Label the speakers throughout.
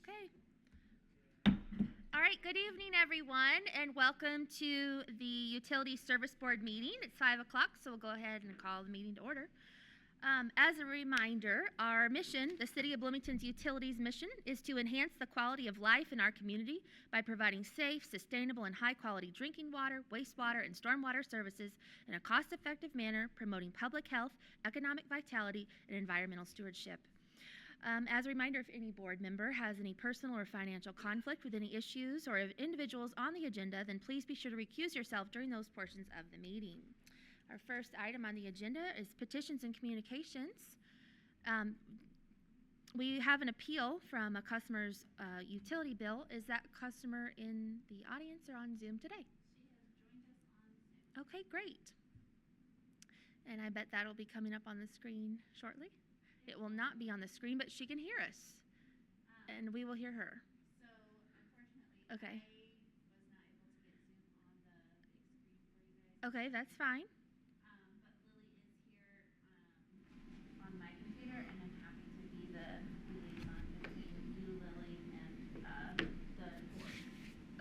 Speaker 1: Okay. All right, good evening, everyone, and welcome to the Utility Service Board meeting. It's 5 o'clock, so we'll go ahead and call the meeting to order. As a reminder, our mission, the City of Bloomington's Utilities mission, is to enhance the quality of life in our community by providing safe, sustainable, and high-quality drinking water, wastewater, and stormwater services in a cost-effective manner, promoting public health, economic vitality, and environmental stewardship. As a reminder, if any board member has any personal or financial conflict with any issues or individuals on the agenda, then please be sure to recuse yourself during those portions of the meeting. Our first item on the agenda is petitions and communications. We have an appeal from a customer's utility bill. Is that customer in the audience or on Zoom today?
Speaker 2: She has joined us on Zoom.
Speaker 1: Okay, great. And I bet that'll be coming up on the screen shortly. It will not be on the screen, but she can hear us, and we will hear her.
Speaker 2: So, unfortunately,
Speaker 1: okay.
Speaker 2: I was not able to get Zoom on the big screen for you guys.
Speaker 1: Okay, that's fine.
Speaker 2: But Lily is here on my computer, and I'm happy to be the liaison between you, Lily, and the board.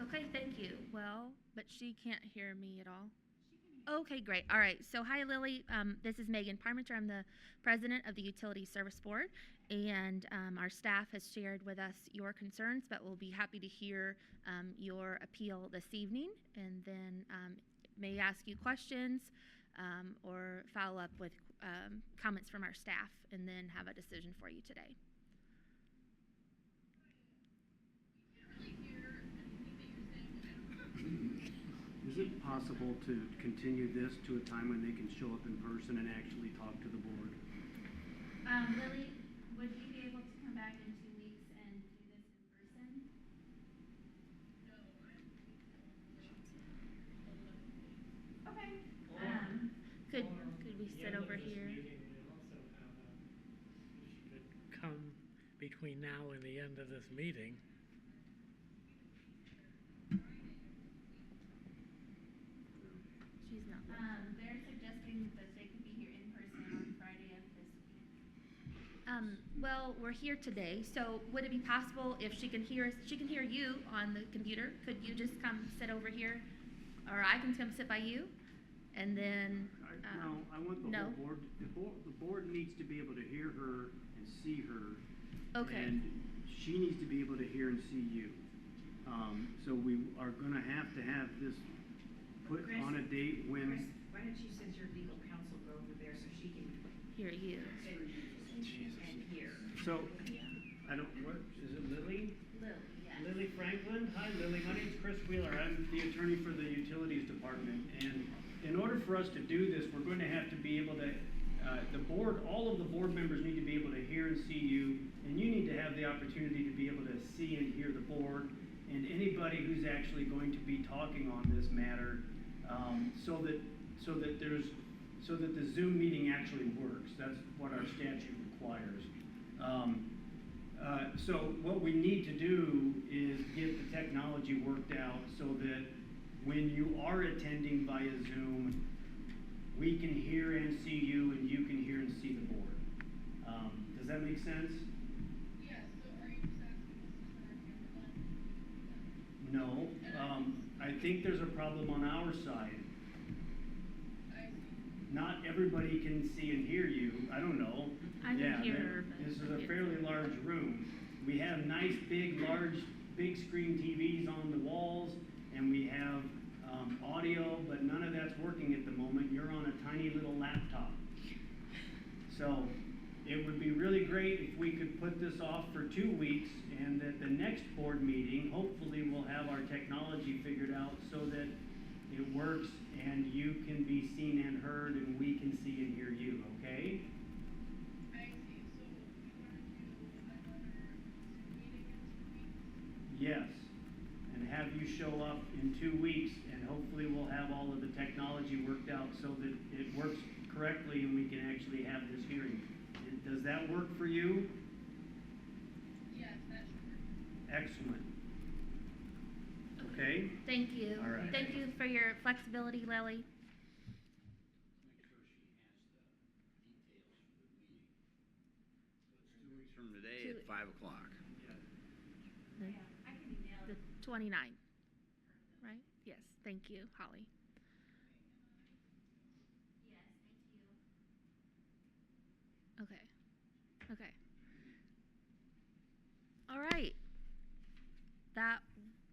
Speaker 1: Okay, thank you. Well, but she can't hear me at all.
Speaker 2: She can hear
Speaker 1: Okay, great. All right. So, hi, Lily. This is Megan Parmenter. I'm the president of the Utility Service Board, and our staff has shared with us your concerns, but we'll be happy to hear your appeal this evening, and then may ask you questions or follow up with comments from our staff, and then have a decision for you today.
Speaker 3: You can't really hear anything that you're saying. I don't know.
Speaker 4: Is it possible to continue this to a time when they can show up in person and actually talk to the board?
Speaker 2: Lily, would you be able to come back in 2 weeks and do this in person?
Speaker 3: No,
Speaker 2: Okay.
Speaker 1: Could we sit over here?
Speaker 5: She could come between now and the end of this meeting.
Speaker 1: She's not.
Speaker 2: They're suggesting that they could be here in person on Friday of this week.
Speaker 1: Well, we're here today, so would it be possible if she can hear us? She can hear you on the computer. Could you just come sit over here, or I can come sit by you, and then?
Speaker 4: No, I want the whole board. The board needs to be able to hear her and see her.
Speaker 1: Okay.
Speaker 4: And she needs to be able to hear and see you. So we are going to have this put
Speaker 6: Chris,
Speaker 4: on a date when.
Speaker 6: Chris, why don't you, since your legal counsel, go over there so she can
Speaker 1: Hear you.
Speaker 4: Jesus.
Speaker 6: and hear?
Speaker 4: So, I don't. What is it, Lily?
Speaker 2: Lily, yes.
Speaker 4: Lily Franklin. Hi, Lily. My name is Chris Wheeler. I'm the attorney for the Utilities Department. And in order for us to do this, we're going to have to be able to, the board, all of the board members need to be able to hear and see you, and you need to have the opportunity to be able to see and hear the board, and anybody who's actually going to be talking on this matter, so that the Zoom meeting actually works. That's what our statute requires. So what we need to do is get the technology worked out so that when you are attending via Zoom, we can hear and see you, and you can hear and see the board. Does that make sense?
Speaker 3: Yeah, so are you just asking us to turn our camera on?
Speaker 4: No. I think there's a problem on our side.
Speaker 3: I see.
Speaker 4: Not everybody can see and hear you. I don't know.
Speaker 1: I can hear her, but
Speaker 4: This is
Speaker 1: I
Speaker 4: a
Speaker 1: can't
Speaker 4: fairly
Speaker 1: see.
Speaker 4: large room. We have nice, big screen TVs on the walls, and we have audio, but none of that's working at the moment. You're on a tiny little laptop. So it would be really great if we could put this off for 2 weeks, and that the next board meeting, hopefully we'll have our technology figured out so that it works and you can be seen and heard and we can see and hear you, okay?
Speaker 3: I see. So you want to do another Zoom meeting in 2 weeks?
Speaker 4: Yes, and have you show up in 2 weeks, and hopefully we'll have all of the technology worked out so that it works correctly and we can actually have this hearing. Does that work for you?
Speaker 3: Yes, that should work.
Speaker 4: Excellent. Okay?
Speaker 1: Thank you.
Speaker 4: All right.
Speaker 1: Thank you for your flexibility, Lily.
Speaker 7: Make sure she has the details for the meeting. So it's 2 weeks from today at 5 o'clock.
Speaker 4: Yeah.
Speaker 1: The-
Speaker 2: Yeah, I can email
Speaker 1: The
Speaker 2: it.
Speaker 1: 29th, right? Yes, thank you, Holly.
Speaker 2: Yes, thank you.
Speaker 1: Okay, okay. All right. That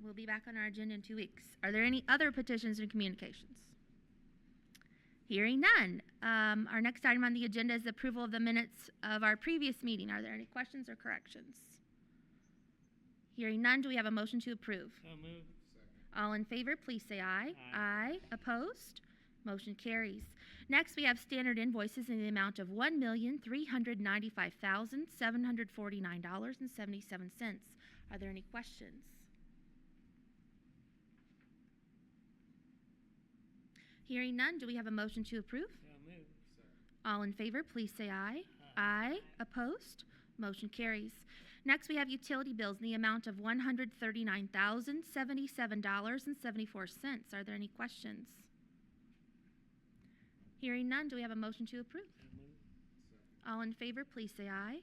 Speaker 1: will be back on our agenda in 2 weeks. Are there any other petitions and communications? Hearing none. Our next item on the agenda is approval of the minutes of our previous meeting. Are there any questions or corrections? Hearing none, do we have a motion to approve?
Speaker 5: So moved.
Speaker 1: All in favor, please say aye.
Speaker 5: Aye.
Speaker 1: Opposed? Motion carries. Next, we have standard invoices in the amount of $1,395,749.77. Are there any questions? Hearing none, do we have a motion to approve?
Speaker 5: So moved.
Speaker 1: All in favor, please say aye.
Speaker 5: Aye.
Speaker 1: Opposed? Motion carries. Next, we have utility bills in the amount of $139,077.74. Are there any questions? Hearing none, do we have a motion to approve?
Speaker 5: So moved.
Speaker 1: All in favor, please say aye.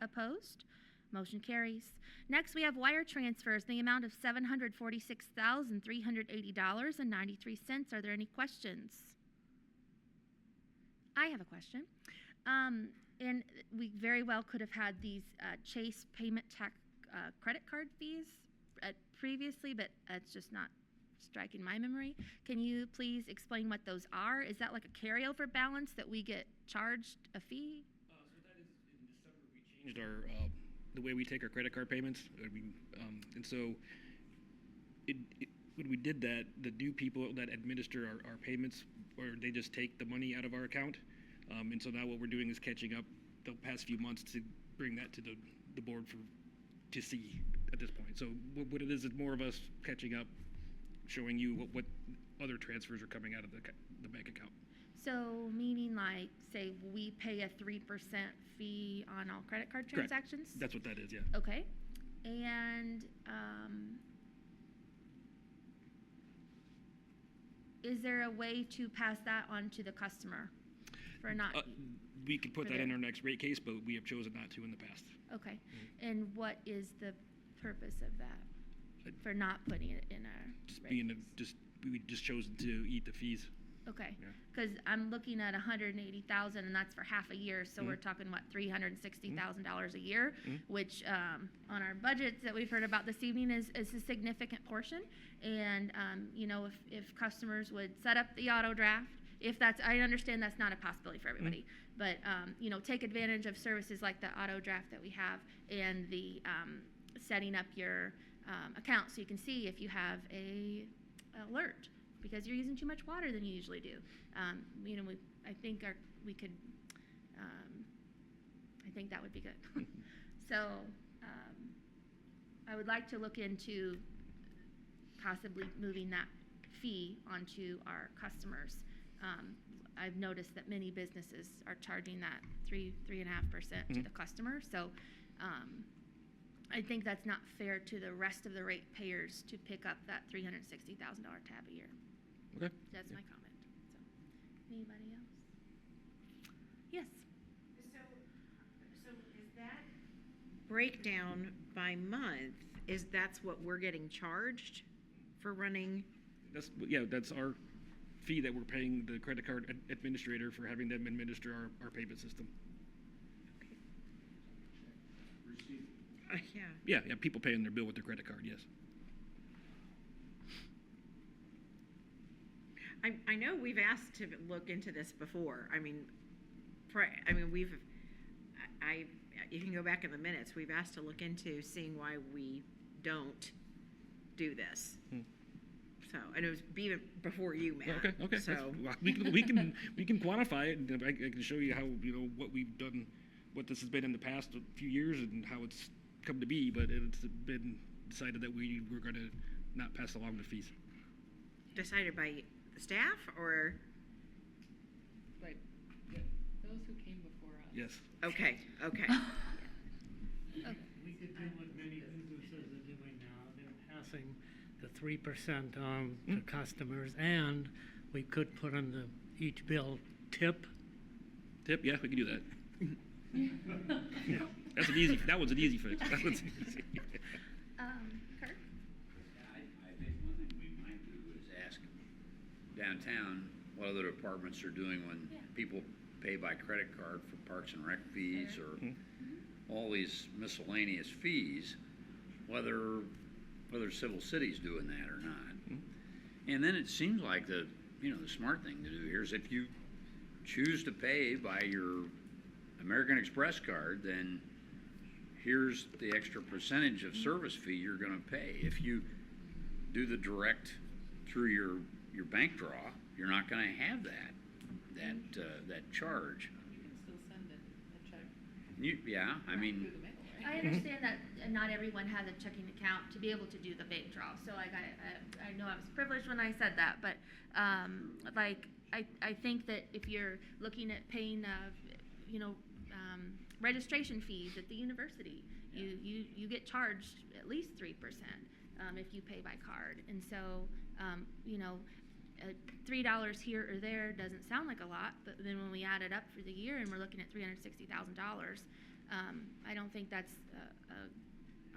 Speaker 1: Opposed? Motion carries. Next, we have wire transfers in the amount of $746,380.93. Are there any questions? I have a question. And we very well could have had these Chase payment credit card fees previously, but it's just not striking my memory. Can you please explain what those are? Is that like a carryover balance that we get charged a fee?
Speaker 8: So that is, in December, we changed our, the way we take our credit card payments. And so when we did that, the new people that administer our payments, or they just take the money out of our account. And so now what we're doing is catching up the past few months to bring that to the board to see at this point. So what it is more of us catching up, showing you what other transfers are coming out of the bank account.
Speaker 1: So meaning like, say, we pay a 3% fee on all credit card
Speaker 8: Correct.
Speaker 1: transactions?
Speaker 8: That's what that is, yeah.
Speaker 1: Okay. And is there a way to pass that on to the customer for not?
Speaker 8: We could put
Speaker 1: For
Speaker 8: that in
Speaker 1: the-
Speaker 8: our next rate case, but we have chosen not to in the past.
Speaker 1: Okay. And what is the purpose of that? For not putting it in our
Speaker 8: Just
Speaker 1: rate
Speaker 8: being,
Speaker 1: case?
Speaker 8: we just chosen to eat the fees.
Speaker 1: Okay,
Speaker 8: Yeah.
Speaker 1: because I'm looking at 180,000, and that's for half a year, so we're talking, what, $360,000 a year, which on our budgets that we've heard about this evening is a significant portion. And, you know, if customers would set up the auto draft, if that's, I understand that's not a possibility for everybody, but, you know, take advantage of services like the auto draft that we have and the setting up your account so you can see if you have a alert because you're using too much water than you usually do. You know, I think we could. I think that would be good. So I would like to look into possibly moving that fee onto our customers. I've noticed that many businesses are charging that 3.5% to the customer. So I think that's not fair to the rest of the ratepayers to pick up that $360,000 tab a year.
Speaker 8: Okay.
Speaker 1: That's my comment. So, anybody else? Yes.
Speaker 6: So is that breakdown by month, that's what we're getting charged for running?
Speaker 8: That's our fee that we're paying the credit card administrator for having them administer our payment system.
Speaker 6: Yeah.
Speaker 8: Yeah, people paying their bill with their credit card, yes.
Speaker 6: I know we've asked to look into this before. I mean, you can go back in the minutes, we've asked to look into seeing why we don't do this. So, and it was even before you, Matt.
Speaker 8: Okay.
Speaker 6: So,
Speaker 8: We can quantify it, and I can show you how, what we've done, what this has been in the past few years and how it's come to be, but it's been decided that we were going to not pass along the fees.
Speaker 6: decided by the staff or?
Speaker 9: But those who came before us.
Speaker 8: Yes.
Speaker 6: Okay.
Speaker 5: We could do what many businesses are doing now. They're passing the 3% on to customers, and we could put on each bill tip.
Speaker 8: Tip, yeah, we can do that. Yeah. That one's an easy fix. That one's easy.
Speaker 7: downtown, what other departments are doing when
Speaker 1: Yeah.
Speaker 7: people pay by credit card for parks and rec fees or all these miscellaneous fees, whether Civil City's doing that or not. And then it seems like the smart thing to do here is if you choose to pay by your American Express card, then here's the extra percentage of service fee you're gonna pay. If you do the direct through your bank draw, you're not gonna have that charge.
Speaker 9: You can still send it, a check
Speaker 7: I mean,
Speaker 9: through the mail, right?
Speaker 1: I understand that not everyone has a checking account to be able to do the bank draw. So like I know I was privileged when I said that, but like I think that if you're looking at paying registration fees at the university, you get charged at least 3% if you pay by card. And so $3 here or there doesn't sound like a lot, but then when we add it up for the year and we're looking at $360,000, I don't think that's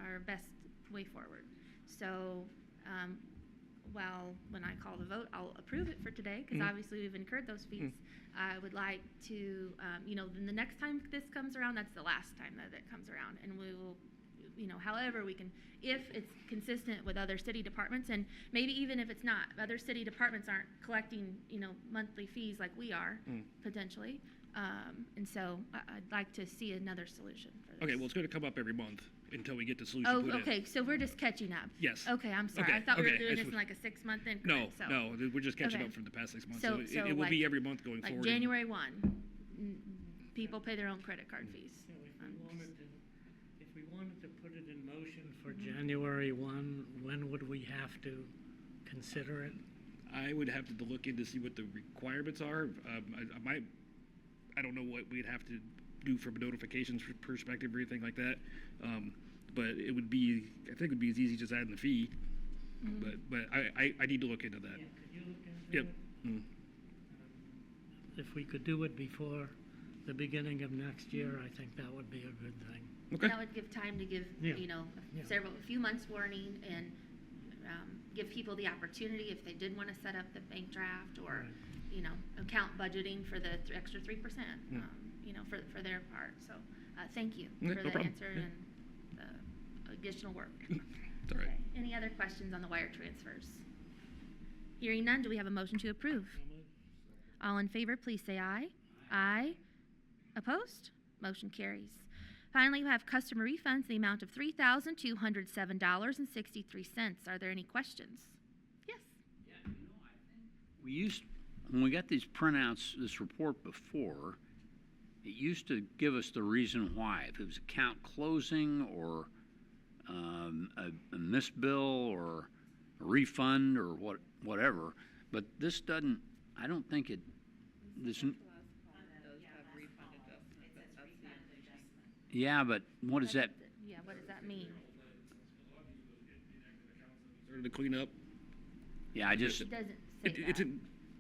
Speaker 1: our best way forward. So while when I call the vote, I'll approve it for today, because obviously we've incurred those fees. I would like to, then the next time this comes around, that's the last time that it comes around, and we will, however we can, if it's consistent with other city departments, and maybe even if it's not, other city departments aren't collecting, monthly fees like we are, potentially. And so I'd like to see another solution for this.
Speaker 8: Okay, well, it's going to come up every month until we get the solution put in.
Speaker 1: Oh, okay, so we're just catching up.
Speaker 8: Yes.
Speaker 1: Okay, I'm sorry.
Speaker 8: Okay,
Speaker 1: I thought we were
Speaker 8: okay,
Speaker 1: doing
Speaker 8: it's-
Speaker 1: this in like a 6-month increment.
Speaker 8: No, we're just catching
Speaker 1: Okay.
Speaker 8: up from the past 6 months.
Speaker 1: So-
Speaker 8: So
Speaker 1: so
Speaker 8: it will
Speaker 1: like-
Speaker 8: be every month going
Speaker 1: Like
Speaker 8: forward.
Speaker 1: January 1, people pay their own credit card fees.
Speaker 5: So if we wanted to put it in motion for January 1, when would we have to consider it?
Speaker 8: I would have to look in to see what the requirements are. I don't know what we'd have to do from a notifications perspective or anything like that. But it would be, I think it would be as easy as just adding the fee. But I need to look into that.
Speaker 5: Yeah, could you look into
Speaker 8: Yep.
Speaker 5: it? If we could do it before the beginning of next year, I think that would be a good thing.
Speaker 8: Okay.
Speaker 1: That would give time to give,
Speaker 5: Yeah. Yeah.
Speaker 1: a few months warning, and give people the opportunity if they did want to set up the bank draft or,
Speaker 5: Right.
Speaker 1: account budgeting for the extra 3%,
Speaker 8: Yeah.
Speaker 1: for their part. So thank you
Speaker 8: Yeah,
Speaker 1: for
Speaker 8: no
Speaker 1: the
Speaker 8: problem.
Speaker 1: answer
Speaker 8: Yeah.
Speaker 1: and the additional work.
Speaker 8: It's all right.
Speaker 1: Okay. Any other questions on the wire transfers? Hearing none, do we have a motion to approve? All in favor, please say aye. Aye. Opposed? Motion carries. Finally, we have customer refunds in the amount of $3,207.63. Are there any questions? Yes.
Speaker 7: when we got these printouts, this report before, it used to give us the reason why, if it was account closing or a missed bill or a refund or whatever. But this doesn't. I don't think it. This. Yeah, but what is that?
Speaker 1: Yeah, what does that mean?
Speaker 8: Started to clean up.
Speaker 7: Yeah, I just.
Speaker 1: It doesn't say
Speaker 8: It's
Speaker 1: that.
Speaker 8: in,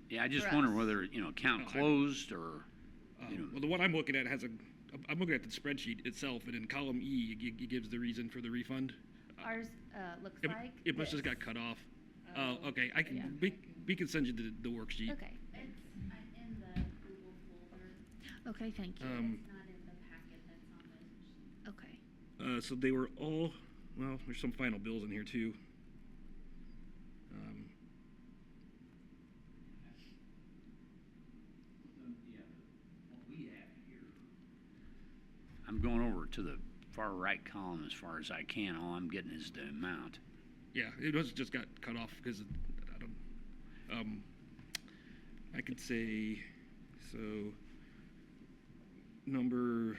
Speaker 7: Yeah, I just
Speaker 1: For
Speaker 7: wonder
Speaker 1: us.
Speaker 7: whether account
Speaker 8: Oh, I-
Speaker 7: closed or.
Speaker 8: well, the one I'm looking at I'm looking at the spreadsheet itself, and in column E, it gives the reason for the refund.
Speaker 1: Ours looks
Speaker 8: It,
Speaker 1: like
Speaker 8: it must just
Speaker 1: this.
Speaker 8: got cut off. Oh, okay. I can.
Speaker 1: Yeah.
Speaker 8: We can send you the worksheet.
Speaker 1: Okay.
Speaker 2: It's in the Google folder.
Speaker 1: Okay, thank you.
Speaker 2: It's not in the packet that's on the sheet.
Speaker 1: Okay.
Speaker 8: So they were all. Well, there's some final bills in here too.
Speaker 7: I'm going over to the far right column as far as I can. All I'm getting is the amount.
Speaker 8: Yeah, it was just got cut off because I don't. I could say so. Number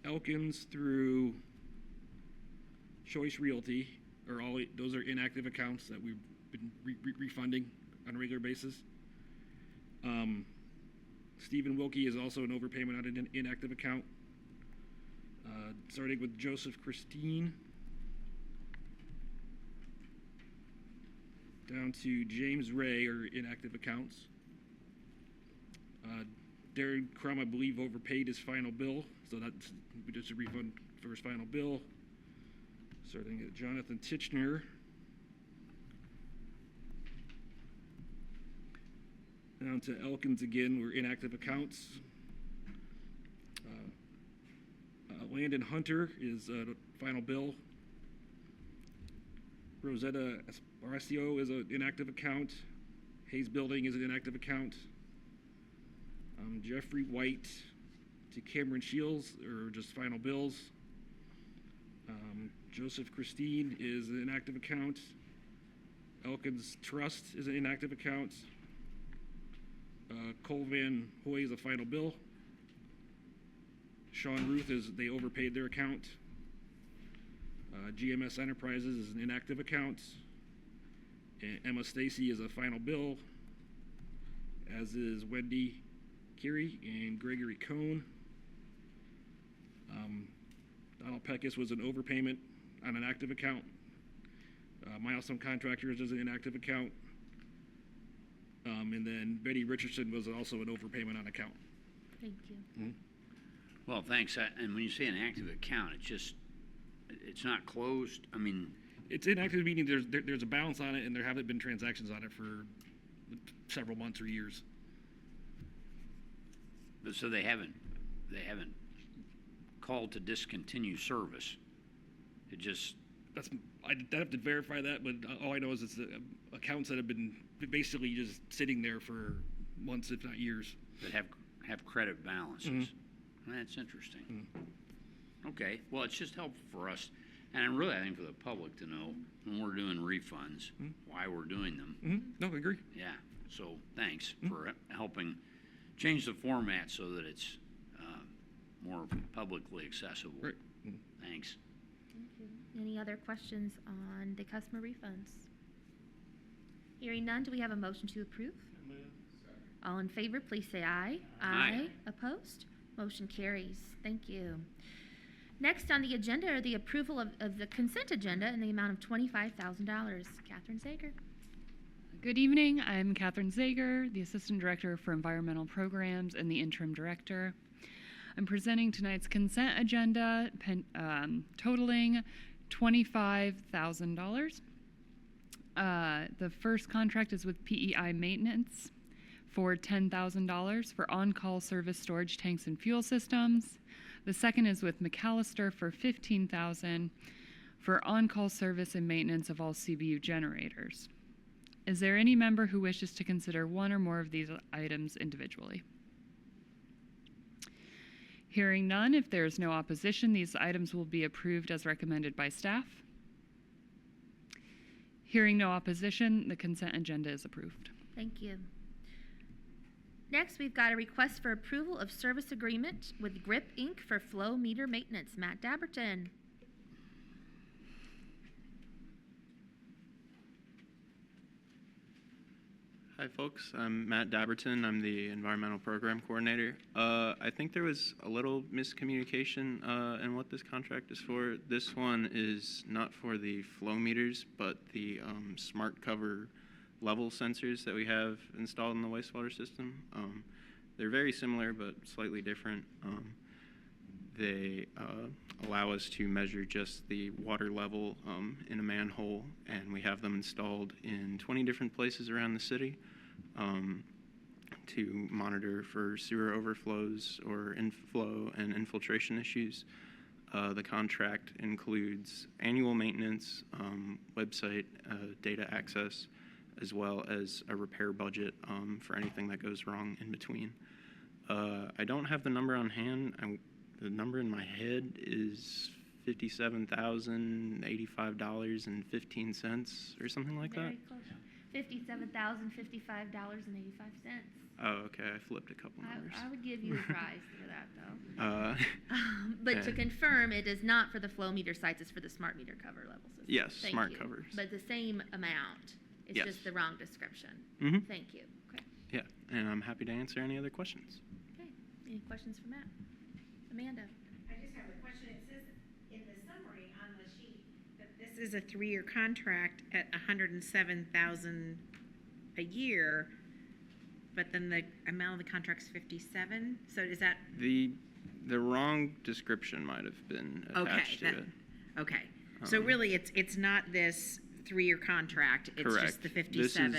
Speaker 8: Elkins through Choice Realty are all those are inactive accounts that we've been refunding on a regular basis. Stephen Wilkie is also an overpayment on an inactive account. Starting with Joseph Christine, down to James Ray are inactive accounts. Darren Crum, I believe, overpaid his final bill, so that's just a refund for his final bill. Starting at Jonathan Titchener. Down to Elkins again, we're inactive accounts. Land and Hunter is the final bill. Rosetta Horacio is an inactive account. Hayes Building is an inactive account. Jeffrey White to Cameron Shields are just final bills. Joseph Christine is an inactive account. Elkins Trust is an inactive account. Cole Van Hoy is a final bill. Sean Ruth they overpaid their account. GMS Enterprises is an inactive account. And Emma Stacy is a final bill, as is Wendy Curie and Gregory Cohn. Donald Peckus was an overpayment on an active account. Milestone Contractors is an inactive account. And then Betty Richardson was also an overpayment on account.
Speaker 1: Thank you.
Speaker 8: Mm-hmm.
Speaker 7: Well, thanks. And when you say an active account, it's not closed. I mean,
Speaker 8: It's inactive, meaning there's a balance on it, and there haven't been transactions on it for several months or years.
Speaker 7: but so they haven't called to discontinue service. It just,
Speaker 8: I'd have to verify that, but all I know is it's the accounts that have been basically just sitting there for months, if not years.
Speaker 7: that have credit balances.
Speaker 8: Mm-hmm.
Speaker 7: That's interesting. Okay, well, it's just helpful for us, and really, I think for the public to know when we're doing refunds, why we're doing them.
Speaker 8: No, I agree.
Speaker 7: Yeah, so thanks for helping change the format so that it's more publicly accessible.
Speaker 8: Right.
Speaker 7: Thanks.
Speaker 1: Thank you. Any other questions on the customer refunds? Hearing none, do we have a motion to approve? All in favor, please say aye.
Speaker 7: Aye.
Speaker 1: Opposed? Motion carries. Thank you. Next on the agenda are the approval of the consent agenda in the amount of $25,000. Catherine Zager.
Speaker 9: Good evening. I'm Catherine Zager, the Assistant Director for Environmental Programs and the Interim Director. I'm presenting tonight's consent agenda totaling $25,000. The first contract is with PEI Maintenance for $10,000 for on-call service storage tanks and fuel systems. The second is with McAllister for $15,000 for on-call service and maintenance of all CBU generators. Is there any member who wishes to consider one or more of these items individually? Hearing none, if there is no opposition, these items will be approved as recommended by staff. Hearing no opposition, the consent agenda is approved.
Speaker 1: Thank you. Next, we've got a request for approval of service agreement with GRIP Inc. for flow meter maintenance. Matt Dabberton.
Speaker 10: Hi folks, I'm Matt Dabberton. I'm the Environmental Program Coordinator. I think there was a little miscommunication in what this contract is for. This one is not for the flow meters, but the smart cover level sensors that we have installed in the wastewater system. They're very similar, but slightly different. They allow us to measure just the water level in a manhole, and we have them installed in 20 different places around the city to monitor for sewer overflows or inflow and infiltration issues. The contract includes annual maintenance, website data access, as well as a repair budget for anything that goes wrong in between. I don't have the number on hand. The number in my head is $57,085.15 or something like that.
Speaker 1: Very close. $57,055.85.
Speaker 10: Oh, okay. I flipped a couple numbers.
Speaker 1: I would give you a prize for that, though. But to
Speaker 10: yeah.
Speaker 1: confirm, it is not for the flow meter sites, it's for the smart meter cover level system.
Speaker 10: Yes,
Speaker 1: Thank
Speaker 10: smart
Speaker 1: you.
Speaker 10: covers.
Speaker 1: But the same amount. It's
Speaker 10: Yes.
Speaker 1: just the wrong description.
Speaker 10: Mhm.
Speaker 1: Thank you. Okay.
Speaker 10: Yeah, and I'm happy to answer any other questions.
Speaker 1: Okay. Any questions for Matt? Amanda?
Speaker 6: I just have a question. It says in the summary on the sheet that this is a 3-year contract at $107,000 a year, but then the amount of the contract's $57,000. So is that
Speaker 10: The wrong description might have been attached to it.
Speaker 6: Okay. So really, it's not this 3-year contract, it's
Speaker 10: Correct.
Speaker 6: just the 57.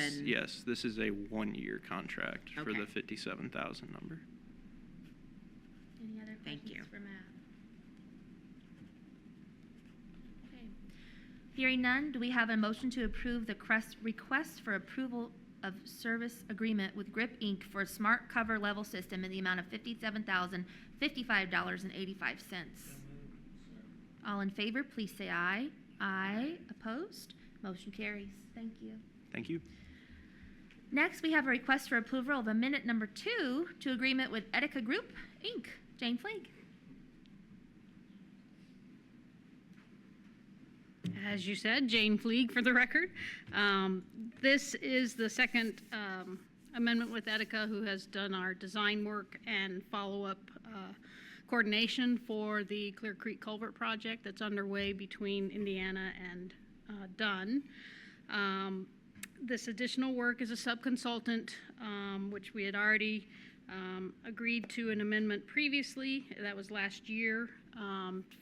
Speaker 10: This is a 1-year contract for
Speaker 6: Okay.
Speaker 10: the 57,000 number.
Speaker 1: Any other
Speaker 6: Thank
Speaker 1: questions
Speaker 6: you.
Speaker 1: for Matt? Okay. Hearing none, do we have a motion to approve the request for approval of service agreement with Grip Inc. for a smart cover level system in the amount of $57,055.85? All in favor, please say aye. Aye. Opposed? Motion carries. Thank you.
Speaker 10: Thank you.
Speaker 1: Next, we have a request for approval of amendment number 2 to agreement with Etica Group, Inc. Jane Flake.
Speaker 11: As you said, Jane Fleeg for the record. This is the second amendment with Etica, who has done our design work and follow-up coordination for the Clear Creek Culvert project that's underway between Indiana and Dunn. This additional work is a subconsultant, which we had already agreed to an amendment previously. That was last year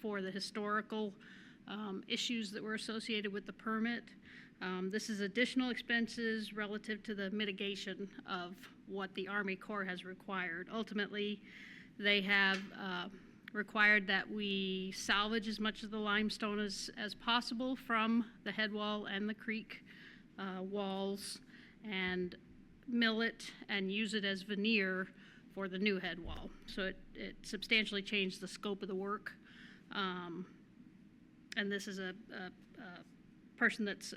Speaker 11: for the historical issues that were associated with the permit. This is additional expenses relative to the mitigation of what the Army Corps has required. Ultimately, they have required that we salvage as much of the limestone as possible from the head wall and the creek walls and mill it and use it as veneer for the new head wall. So it substantially changed the scope of the work. And this is a person that's,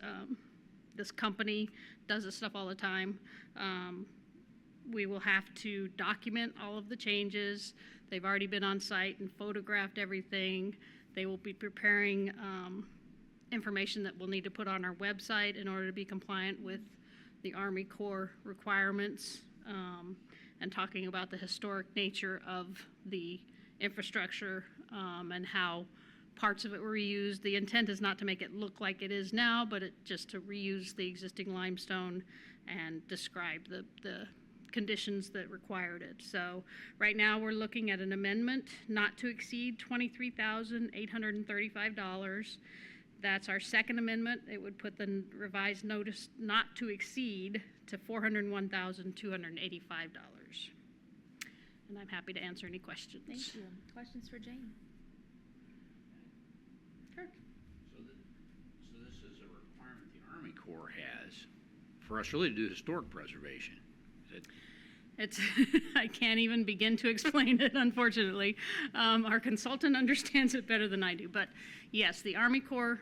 Speaker 11: this company does this stuff all the time. We will have to document all of the changes. They've already been on site and photographed everything. They will be preparing information that we'll need to put on our website in order to be compliant with the Army Corps requirements, and talking about the historic nature of the infrastructure and how parts of it were reused. The intent is not to make it look like it is now, but just to reuse the existing limestone and describe the conditions that required it. So right now we're looking at an amendment not to exceed $23,835. That's our second amendment. It would put the revised notice not to exceed to $401,285. And I'm happy to answer any questions.
Speaker 1: Thank you. Questions for Jane? Kirk?
Speaker 7: So this is a requirement the Army Corps has for us really to do historic preservation. Is it?
Speaker 11: It's, I can't even begin to explain it, unfortunately. Our consultant understands it better than I do. But yes, the Army Corps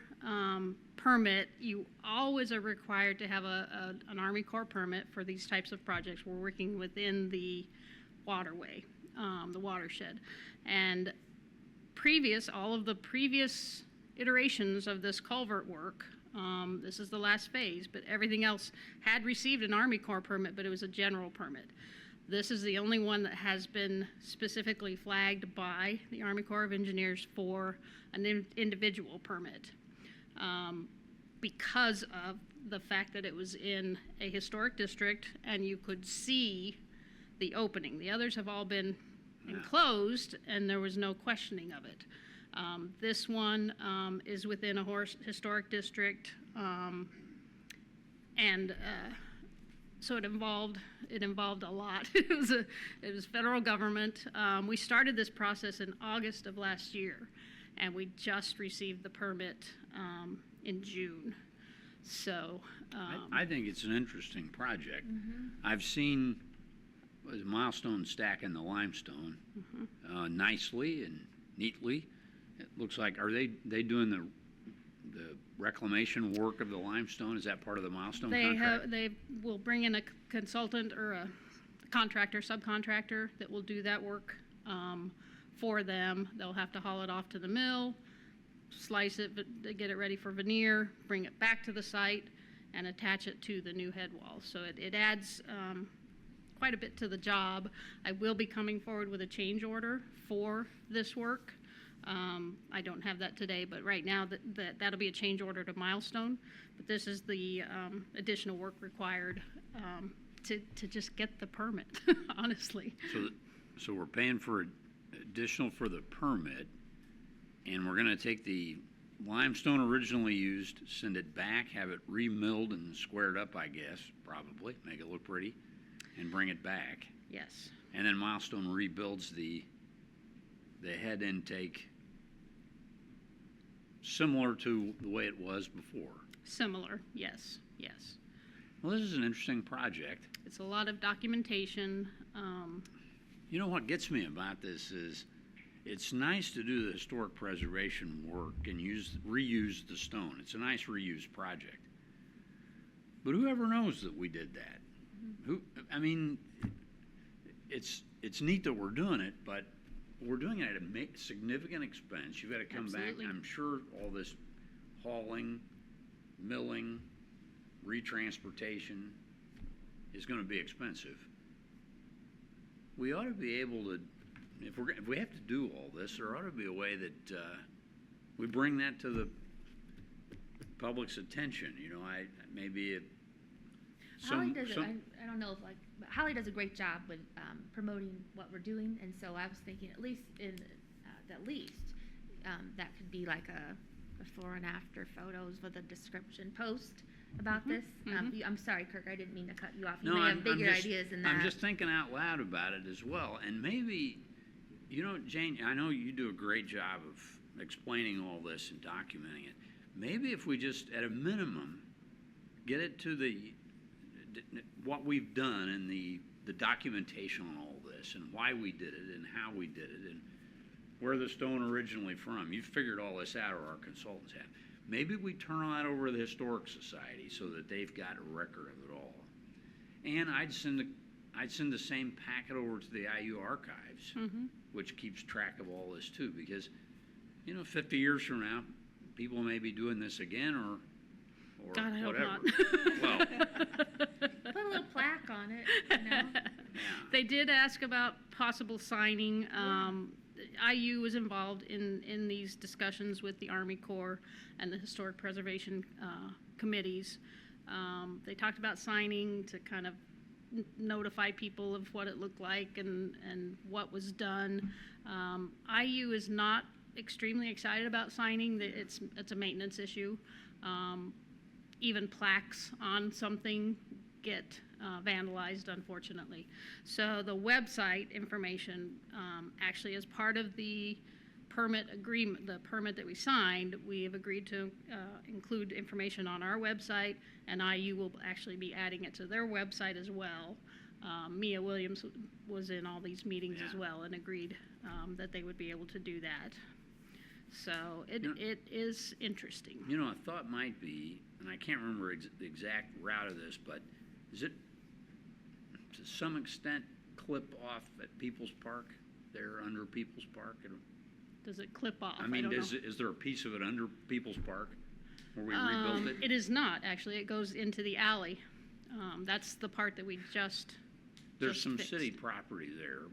Speaker 11: permit, you always are required to have an Army Corps permit for these types of projects. We're working within the waterway, the watershed. And all of the previous iterations of this culvert work, this is the last phase, but everything else had received an Army Corps permit, but it was a general permit. This is the only one that has been specifically flagged by the Army Corps of Engineers for an individual permit, because of the fact that it was in a historic district and you could see the opening. The others have all been enclosed and there was no questioning of it. This one is within a historic district, and so it involved a lot. It was federal government. We started this process in August of last year, and we just received the permit in June. So
Speaker 7: I think it's an interesting project. I've seen milestone stacking the limestone nicely and neatly. It looks like, are they doing the reclamation work of the limestone? Is that part of the milestone contract?
Speaker 11: They will bring in a consultant or a contractor, subcontractor that will do that work for them. They'll have to haul it off to the mill, slice it, get it ready for veneer, bring it back to the site, and attach it to the new head wall. So it adds quite a bit to the job. I will be coming forward with a change order for this work. I don't have that today, but right now that'll be a change order to milestone. But this is the additional work required to just get the permit, honestly.
Speaker 7: So we're paying for additional for the permit, and we're going to take the limestone originally used, send it back, have it remilled and squared up, I guess, probably, make it look pretty, and bring it back.
Speaker 11: Yes.
Speaker 7: And then Milestone rebuilds the head intake similar to the way it was before.
Speaker 11: Similar, yes, yes.
Speaker 7: Well, this is an interesting project.
Speaker 11: It's a lot of documentation.
Speaker 7: You know what gets me about this is it's nice to do the historic preservation work and reuse the stone. It's a nice reuse project. But whoever knows that we did that? I mean, it's neat that we're doing it, but we're doing it at a significant expense. You've got to come
Speaker 11: Absolutely.
Speaker 7: back. I'm sure all this hauling, milling, retransportation is going to be expensive. We ought to be able to, if we have to do all this, there ought to be a way that we bring that to the public's attention. You know,
Speaker 1: Holly does it. I don't know if but Holly does a great job with promoting what we're doing, and so I was thinking at least that could be like a before and after photos with a description post about this. I'm sorry, Kirk, I didn't mean to cut you off. You may have bigger ideas than that.
Speaker 7: I'm just thinking out loud about it as well, and maybe, you know, Jane, I know you do a great job of explaining all this and documenting it. Maybe if we just, at a minimum, get it to what we've done and the documentation on all this and why we did it and how we did it and where the stone originally from. You've figured all this out, or our consultants have. Maybe we turn that over to the Historic Society so that they've got a record of it all. And I'd send the same packet over to the IU archives, which keeps track of all this too, because, you know, 50 years from now, people may be doing this again or
Speaker 11: God, I
Speaker 7: whatever.
Speaker 11: hope not.
Speaker 7: Well,
Speaker 1: Put a little plaque on it, you know.
Speaker 11: They did ask about possible signing. IU was involved in these discussions with the Army Corps and the Historic Preservation committees. They talked about signing to kind of notify people of what it looked like and what was done. IU is not extremely excited about signing. It's a maintenance issue. Even plaques on something get vandalized, unfortunately. So the website information, actually as part of the permit agreement, the permit that we signed, we have agreed to include information on our website, and IU will actually be adding it to their website as well. Mia Williams was in all these meetings as well and agreed that they would be able to do that. So it is interesting.
Speaker 7: you know, a thought might be, and I can't remember the exact route of this, but is it to some extent clip off at People's Park, there under People's Park?
Speaker 11: Does it clip off?
Speaker 7: I mean,
Speaker 11: don't know.
Speaker 7: is there a piece of it under People's Park where we rebuilt it?
Speaker 11: It is not, actually. It goes into the alley. That's the part that we just
Speaker 7: There's some
Speaker 11: fixed.
Speaker 7: city property there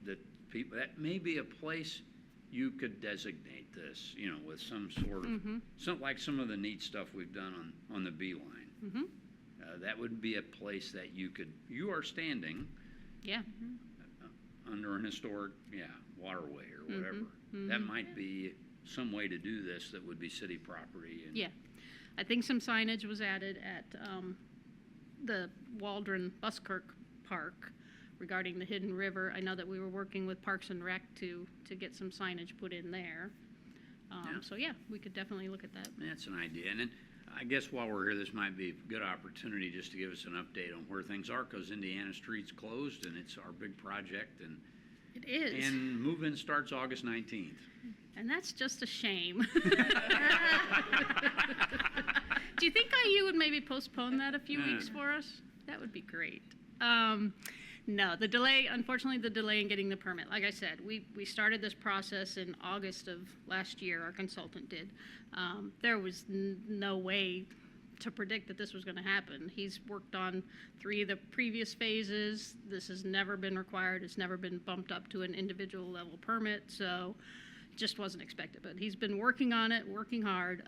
Speaker 7: that people, that may be a place you could designate this, you know, with some sort of, like some of the neat stuff we've done on the B line. That would be a place that you are standing
Speaker 11: Yeah.
Speaker 7: under an historic, waterway or whatever. That might be some way to do this that would be city property. And
Speaker 11: Yeah. I think some signage was added at the Waldron Buskirk Park regarding the Hidden River. I know that we were working with Parks and Rec to get some signage put in there. So yeah, we could definitely look at that.
Speaker 7: That's an idea. And then I guess while we're here, this might be a good opportunity just to give us an update on where things are, because Indiana Street's closed and it's our big project. And
Speaker 11: It is.
Speaker 7: And move-in starts August 19th.
Speaker 11: And that's just a shame. Do you think IU would maybe postpone that a few weeks for us? That would be great. No, unfortunately, the delay in getting the permit. Like I said, we started this process in August of last year, our consultant did. There was no way to predict that this was going to happen. He's worked on 3 of the previous phases. This has never been required. It's never been bumped up to an individual level permit, so just wasn't expected. But he's been working on it, working hard.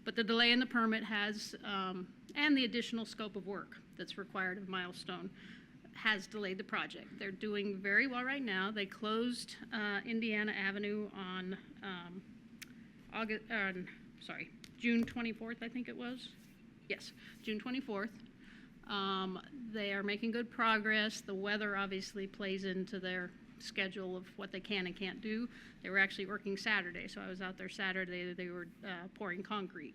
Speaker 11: But the delay in the permit has, and the additional scope of work that's required of Milestone, has delayed the project. They're doing very well right now. They closed Indiana Avenue on June 24th, I think it was. Yes, June 24th. They are making good progress. The weather obviously plays into their schedule of what they can and can't do. They were actually working Saturday, so I was out there Saturday. They were pouring concrete.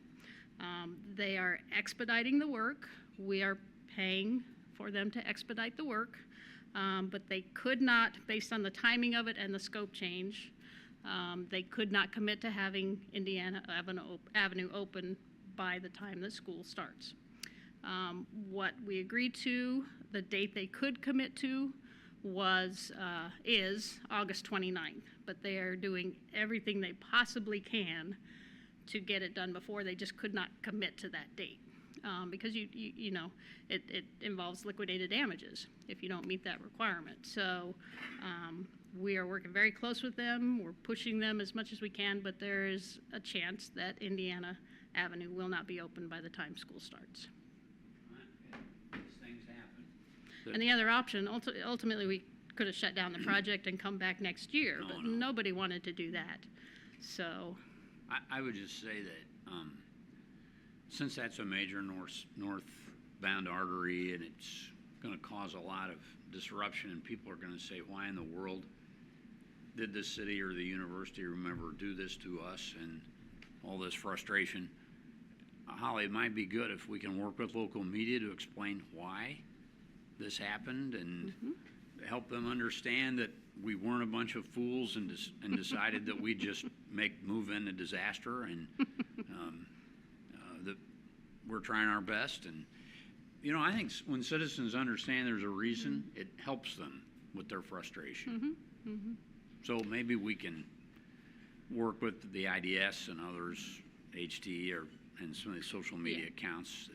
Speaker 11: They are expediting the work. We are paying for them to expedite the work, but they could not, based on the timing of it and the scope change, they could not commit to having Indiana Avenue open by the time that school starts. What we agreed to, the date they could commit to is August 29th, but they are doing everything they possibly can to get it done before. They just could not commit to that date. Because you know, it involves liquidated damages if you don't meet that requirement. So we are working very close with them. We're pushing them as much as we can, but there is a chance that Indiana Avenue will not be open by the time school starts.
Speaker 7: These things happen.
Speaker 11: And the other option, ultimately, we could have shut down the project and come back next year, but nobody wanted to do that. So
Speaker 7: I would just say that since that's a major northbound artery and it's going to cause a lot of disruption, and people are going to say, why in the world did the city or the university, remember, do this to us, and all this frustration. Holly, it might be good if we can work with local media to explain why this happened and help them understand that we weren't a bunch of fools and decided that we'd just move in a disaster, and that we're trying our best. And you know, I think when citizens understand there's a reason, it helps them with their frustration. So maybe we can work with the IDS and others, HT, and some of the social media accounts.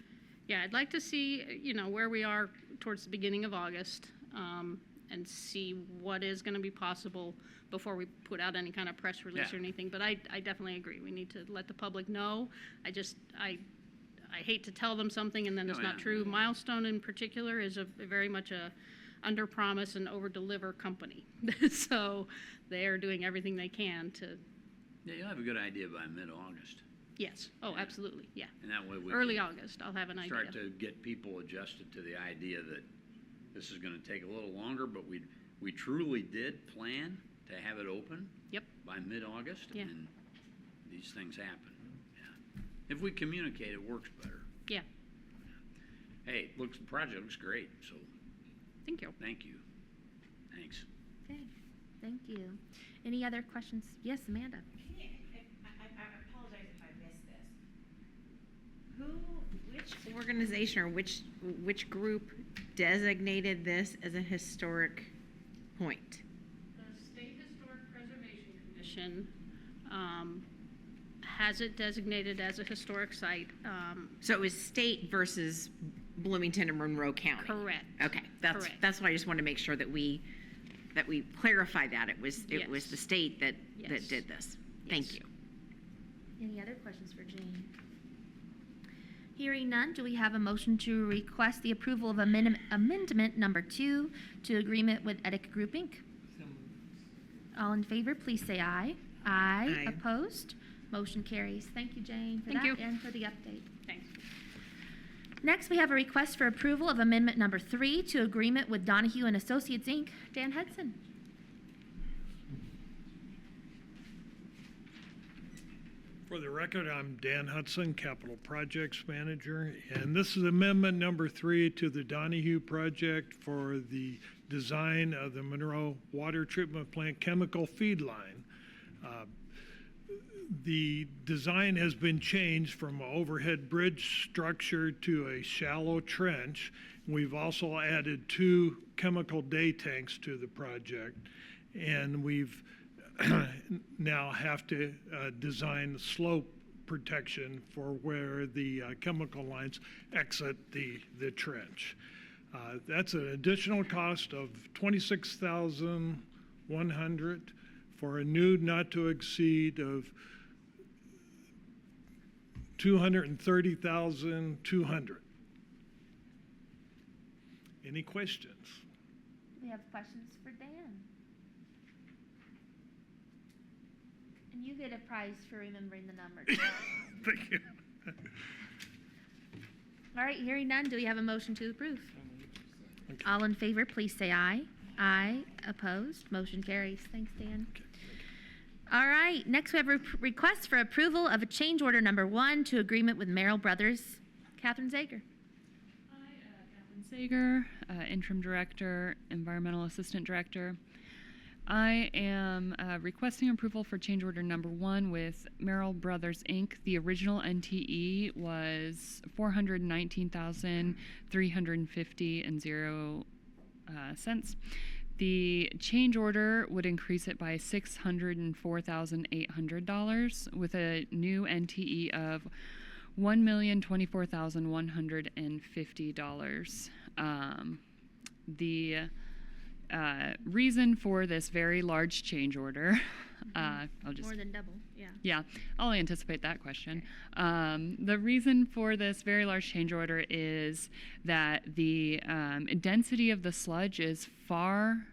Speaker 11: Yeah, I'd like to see, you know, where we are towards the beginning of August, and see what is going to be possible before we put out any kind of press release or anything. But I definitely agree. We need to let the public know. I hate to tell them something and then it's not true. Milestone in particular is very much a under promise and over deliver company. So they are doing everything they can to.
Speaker 7: Yeah, you'll have a good idea by mid-August.
Speaker 11: Yes. Oh, absolutely. Yeah.
Speaker 7: And that way we
Speaker 11: early
Speaker 7: can
Speaker 11: August, I'll have an idea.
Speaker 7: Start to get people adjusted to the idea that this is going to take a little longer, but we truly did plan to have it open.
Speaker 11: Yep.
Speaker 7: By mid-August,
Speaker 11: Yeah.
Speaker 7: and these things happen. Yeah. If we communicate, it works better.
Speaker 11: Yeah.
Speaker 7: Hey, the project looks great. So.
Speaker 11: Thank you.
Speaker 7: Thank you. Thanks.
Speaker 1: Okay, thank you. Any other questions? Yes, Amanda.
Speaker 6: I apologize if I missed this. Which organization or which group designated this as a historic point?
Speaker 11: The State Historic Preservation Commission has it designated as a historic site.
Speaker 6: So it was state versus Bloomington and Monroe County.
Speaker 11: Correct.
Speaker 6: Okay, that's why I just wanted to make sure that we clarify that it was the state that did this. Thank you.
Speaker 1: Any other questions for Jane? Hearing none, do we have a motion to request the approval of amendment number 2 to agreement with Etica Group, Inc.? All in favor, please say aye. Aye. Opposed? Motion carries. Thank you, Jane, for
Speaker 11: Thank you.
Speaker 1: and for the update.
Speaker 11: Thanks.
Speaker 1: Next, we have a request for approval of amendment number 3 to agreement with Donahue and Associates, Inc. Dan Hudson.
Speaker 12: For the record, I'm Dan Hudson, Capital Projects Manager, and this is amendment number 3 to the Donahue project for the design of the Monroe Water Treatment Plant chemical feed line. The design has been changed from an overhead bridge structure to a shallow trench. We've also added 2 chemical day tanks to the project, and we've now have to design slope protection for where the chemical lines exit the trench. That's an additional cost of $26,100 for a new not to exceed of $230,200. Any questions?
Speaker 1: We have questions for Dan. And you get a prize for remembering the number.
Speaker 12: Thank you.
Speaker 1: All right, hearing none, do we have a motion to approve? All in favor, please say aye. Aye. Opposed? Motion carries. Thanks, Dan. All right, next we have a request for approval of a change order number 1 to agreement with Merrill Brothers. Catherine Zager.
Speaker 9: Catherine Sager, Interim Director, Environmental Assistant Director. I am requesting approval for change order number 1 with Merrill Brothers, Inc. The original NTE was $419,350.00. The change order would increase it by $604,800 with a new NTE of $1,024,150. The reason for this very large change order, I'll just
Speaker 1: More than double, yeah.
Speaker 9: yeah, I'll anticipate that question. The reason for this very large change order is that the density of the sludge is far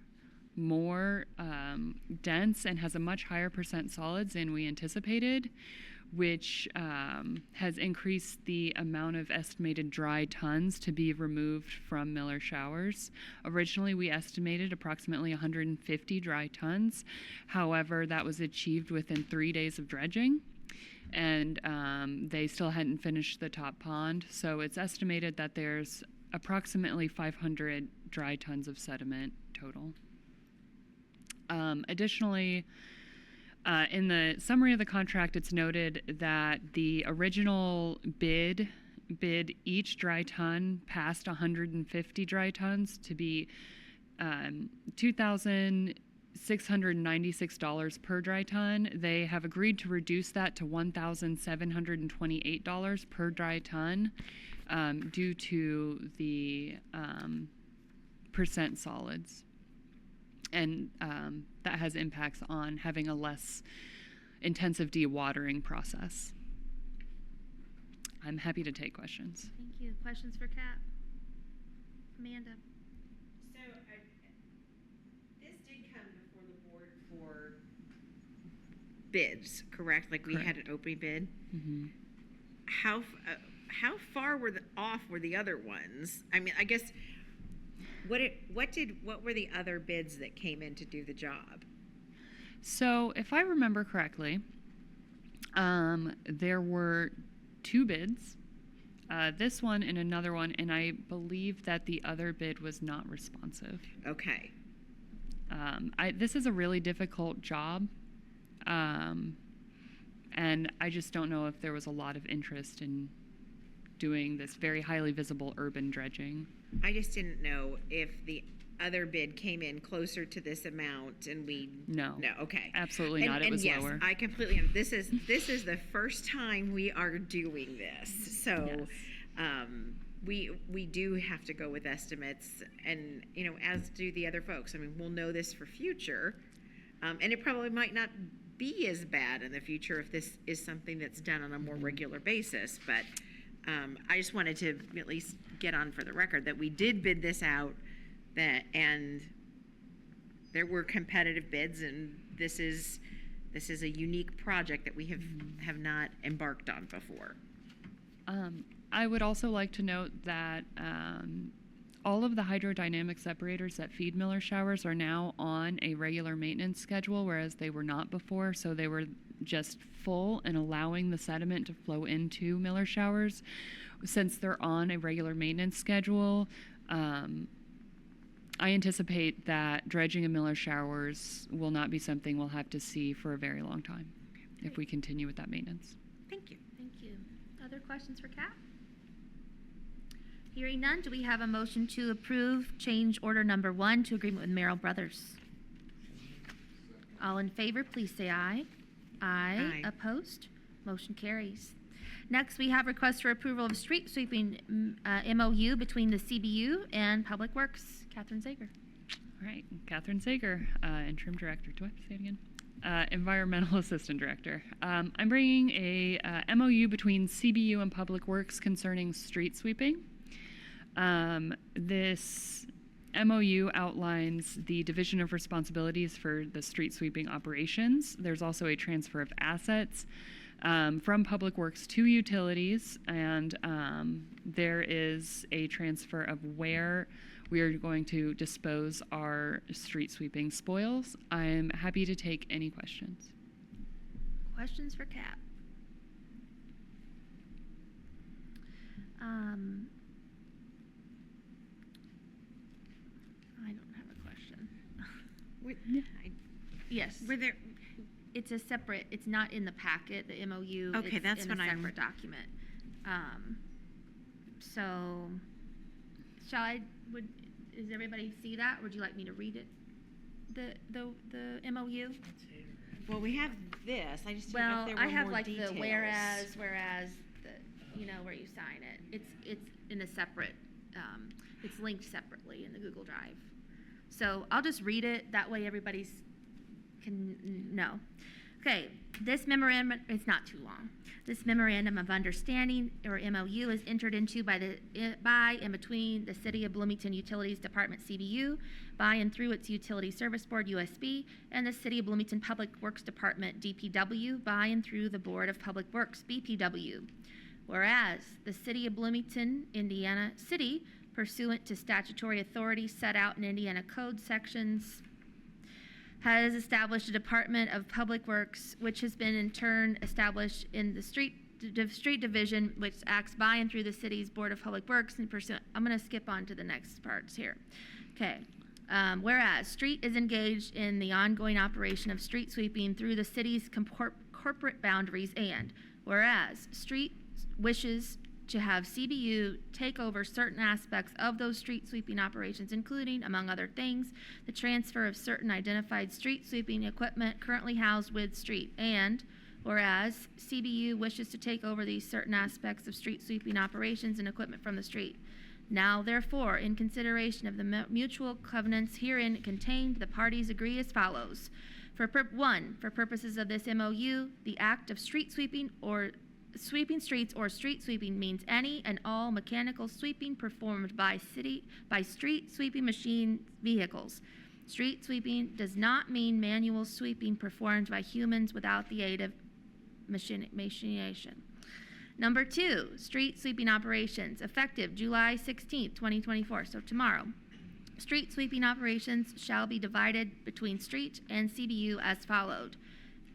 Speaker 9: more dense and has a much higher percent solids than we anticipated, which has increased the amount of estimated dry tons to be removed from Miller Showers. Originally, we estimated approximately 150 dry tons. However, that was achieved within 3 days of dredging, and they still hadn't finished the top pond. So it's estimated that there's approximately 500 dry tons of sediment total. Additionally, in the summary of the contract, it's noted that the original bid each dry ton past 150 dry tons to be $2,696 per dry ton. They have agreed to reduce that to $1,728 per dry ton due to the percent solids. And that has impacts on having a less intensive dewatering process. I'm happy to take questions.
Speaker 1: Thank you. Questions for Kat? Amanda?
Speaker 6: So, this did come before the board for bids, correct? Like we had an open bid?
Speaker 9: Mm-hmm.
Speaker 6: How far off were the other ones? I mean, I guess, what were the other bids that came in to do the job?
Speaker 9: So, if I remember correctly, there were 2 bids, this one and another one, and I believe that the other bid was not responsive.
Speaker 6: Okay.
Speaker 9: This is a really difficult job, and I just don't know if there was a lot of interest in doing this very highly visible urban dredging.
Speaker 6: I just didn't know if the other bid came in closer to this amount and we...
Speaker 9: No.
Speaker 6: No, okay.
Speaker 9: Absolutely not. It was
Speaker 6: yes,
Speaker 9: lower.
Speaker 6: I completely... This is the first time we are doing this. So
Speaker 9: Yes.
Speaker 6: we do have to go with estimates and, as do the other folks. I mean, we'll know this for future. And it probably might not be as bad in the future if this is something that's done on a more regular basis. But I just wanted to at least get on for the record that we did bid this out, and there were competitive bids, and this is a unique project that we have not embarked on before.
Speaker 9: I would also like to note that all of the hydrodynamic separators that feed Miller Showers are now on a regular maintenance schedule, whereas they were not before. So they were just full and allowing the sediment to flow into Miller Showers. Since they're on a regular maintenance schedule, I anticipate that dredging of Miller Showers will not be something we'll have to see for a very long time if we continue with that maintenance.
Speaker 6: Thank you.
Speaker 1: Thank you. Other questions for Kat? Hearing none, do we have a motion to approve change order number 1 to agreement with Merrill Brothers? All in favor, please say aye. Aye.
Speaker 6: Aye.
Speaker 1: Opposed? Motion carries. Next, we have request for approval of street sweeping MOU between the CBU and Public Works. Catherine Zager.
Speaker 9: All right, Catherine Sager, Interim Director. Do I have to say it again? Environmental Assistant Director. I'm bringing a MOU between CBU and Public Works concerning street sweeping. This MOU outlines the division of responsibilities for the street sweeping operations. There's also a transfer of assets from Public Works to utilities, and there is a transfer of where we are going to dispose our street sweeping spoils. I'm happy to take any questions.
Speaker 1: Questions for Cap? I don't have a question. Yes.
Speaker 6: Were there,
Speaker 1: It's a separate, it's not in the packet, the MOU.
Speaker 6: Okay,
Speaker 1: it's
Speaker 6: that's
Speaker 1: in
Speaker 6: what
Speaker 1: a
Speaker 6: I'm-
Speaker 1: separate document. So, does everybody see that? Would you like me to read it? The MOU?
Speaker 6: well, we have this, I just didn't know
Speaker 1: Well,
Speaker 6: if there
Speaker 1: I
Speaker 6: were
Speaker 1: have
Speaker 6: more
Speaker 1: like
Speaker 6: details.
Speaker 1: the whereas, where you sign it. It's in a separate, it's linked separately in the Google Drive. So I'll just read it, that way everybody's can know. Okay, this memorandum, it's not too long. This memorandum of understanding, or MOU, is entered into by and between the City of Bloomington Utilities Department, CBU, by and through its Utility Service Board, USB, and the City of Bloomington Public Works Department, DPW, by and through the Board of Public Works, BPW. Whereas the City of Bloomington, Indiana City, pursuant to statutory authority set out in Indiana Code sections, has established a Department of Public Works, which has been in turn established in the street division, which acts by and through the city's Board of Public Works. And I'm going to skip on to the next parts here. Okay. Whereas street is engaged in the ongoing operation of street sweeping through the city's corporate boundaries, and whereas street wishes to have CBU take over certain aspects of those street sweeping operations, including, among other things, the transfer of certain identified street sweeping equipment currently housed with street. And whereas CBU wishes to take over these certain aspects of street sweeping operations and equipment from the street. Now, therefore, in consideration of the mutual covenants herein contained, the parties agree as follows. For purposes of this MOU, the act of street sweeping or sweeping streets or street sweeping means any and all mechanical sweeping performed by street sweeping machine vehicles. Street sweeping does not mean manual sweeping performed by humans without the aid of machination. Number 2, street sweeping operations, effective July 16th, 2024, so tomorrow. Street sweeping operations shall be divided between street and CBU as followed.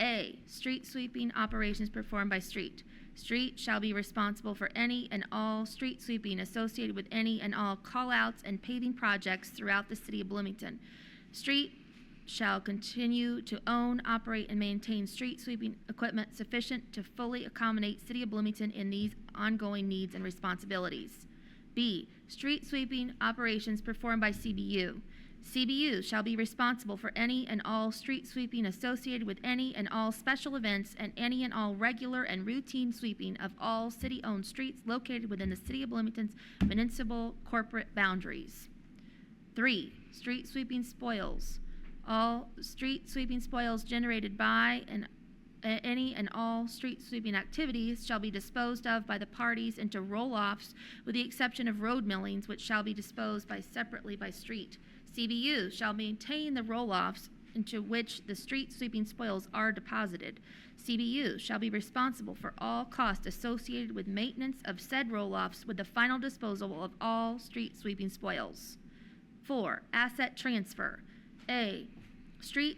Speaker 1: A, street sweeping operations performed by street. Street shall be responsible for any and all street sweeping associated with any and all call-outs and paving projects throughout the City of Bloomington. Street shall continue to own, operate, and maintain street sweeping equipment sufficient to fully accommodate City of Bloomington in these ongoing needs and responsibilities. B, street sweeping operations performed by CBU. CBU shall be responsible for any and all street sweeping associated with any and all special events and any and all regular and routine sweeping of all city-owned streets located within the City of Bloomington's municipal corporate boundaries. 3, street sweeping spoils. All street sweeping spoils generated by any and all street sweeping activities shall be disposed of by the parties into roll-offs, with the exception of road millings, which shall be disposed by separately by street. CBU shall maintain the roll-offs into which the street sweeping spoils are deposited. CBU shall be responsible for all costs associated with maintenance of said roll-offs with the final disposal of all street sweeping spoils. 4, asset transfer. A, street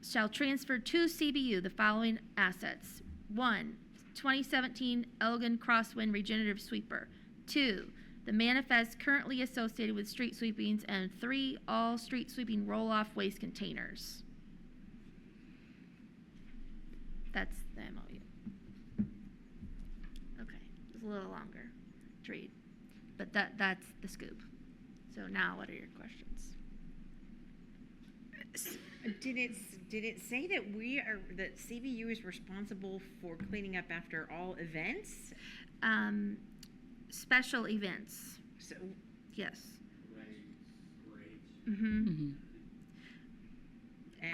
Speaker 1: shall transfer to CBU the following assets. 1, 2017 Elgin Crosswind Regenerative Sweeper. 2, the manifest currently associated with street sweepings, and 3, all street sweeping roll-off waste containers. That's the MOU. Okay, it's a little longer to read, but that's the scoop. So now, what are your questions?
Speaker 6: Did it say that CBU is responsible for cleaning up after all events?
Speaker 1: Special events.
Speaker 6: So,
Speaker 1: Yes. Mm-hmm.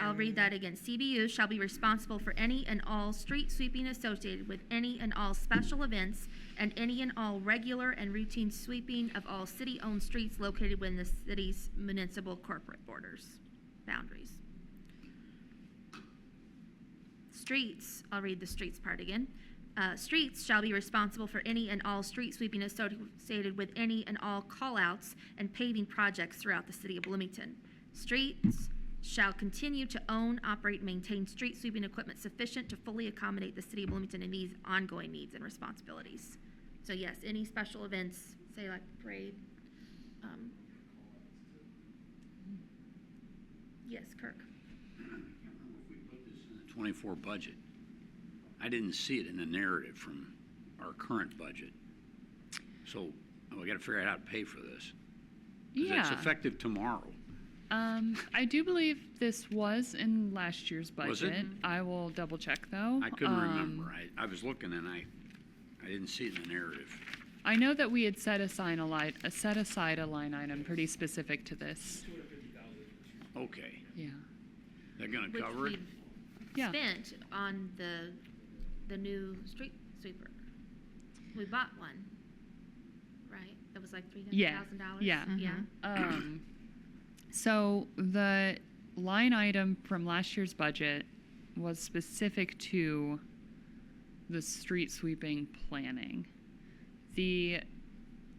Speaker 1: I'll read that again. CBU shall be responsible for any and all street sweeping associated with any and all special events and any and all regular and routine sweeping of all city-owned streets located within the city's municipal corporate boundaries. Streets, I'll read the streets part again. Streets shall be responsible for any and all street sweeping associated with any and all call-outs and paving projects throughout the city of Bloomington. Streets shall continue to own, operate, and maintain street sweeping equipment sufficient to fully accommodate the city of Bloomington and these ongoing needs and responsibilities. So yes, any special events, say like parade. Yes, Kirk.
Speaker 7: I can't remember if we put this in the 24 budget. I didn't see it in the narrative from our current budget. So we gotta figure out how to pay for this. 'Cause it's effective tomorrow.
Speaker 9: I do believe this was in last year's budget.
Speaker 7: Was it?
Speaker 9: I will double check though.
Speaker 7: I couldn't remember. I was looking and I didn't see it in the narrative.
Speaker 9: I know that we had set aside a line item pretty specific to this.
Speaker 7: Okay.
Speaker 9: Yeah.
Speaker 7: They're gonna
Speaker 1: Which
Speaker 7: cover it?
Speaker 1: we
Speaker 9: Yeah.
Speaker 1: spent on the new street sweeper. We bought one, right? That was like $300,000.
Speaker 9: Yeah.
Speaker 1: Yeah.
Speaker 9: So the line item from last year's budget was specific to the street sweeping planning.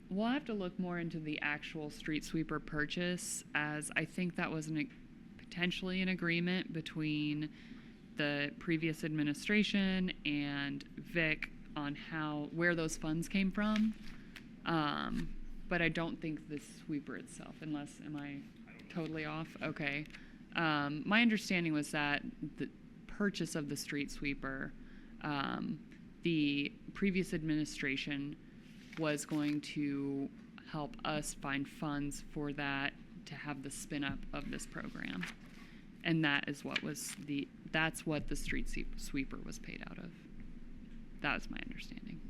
Speaker 9: We'll have to look more into the actual street sweeper purchase, as I think that was potentially an agreement between the previous administration and Vic on where those funds came from. But I don't think the sweeper itself, am I totally off? Okay. My understanding was that the purchase of the street sweeper, the previous administration was going to help us find funds for that to have the spin up of this program. And that's what the street sweeper was paid out of. That was my understanding.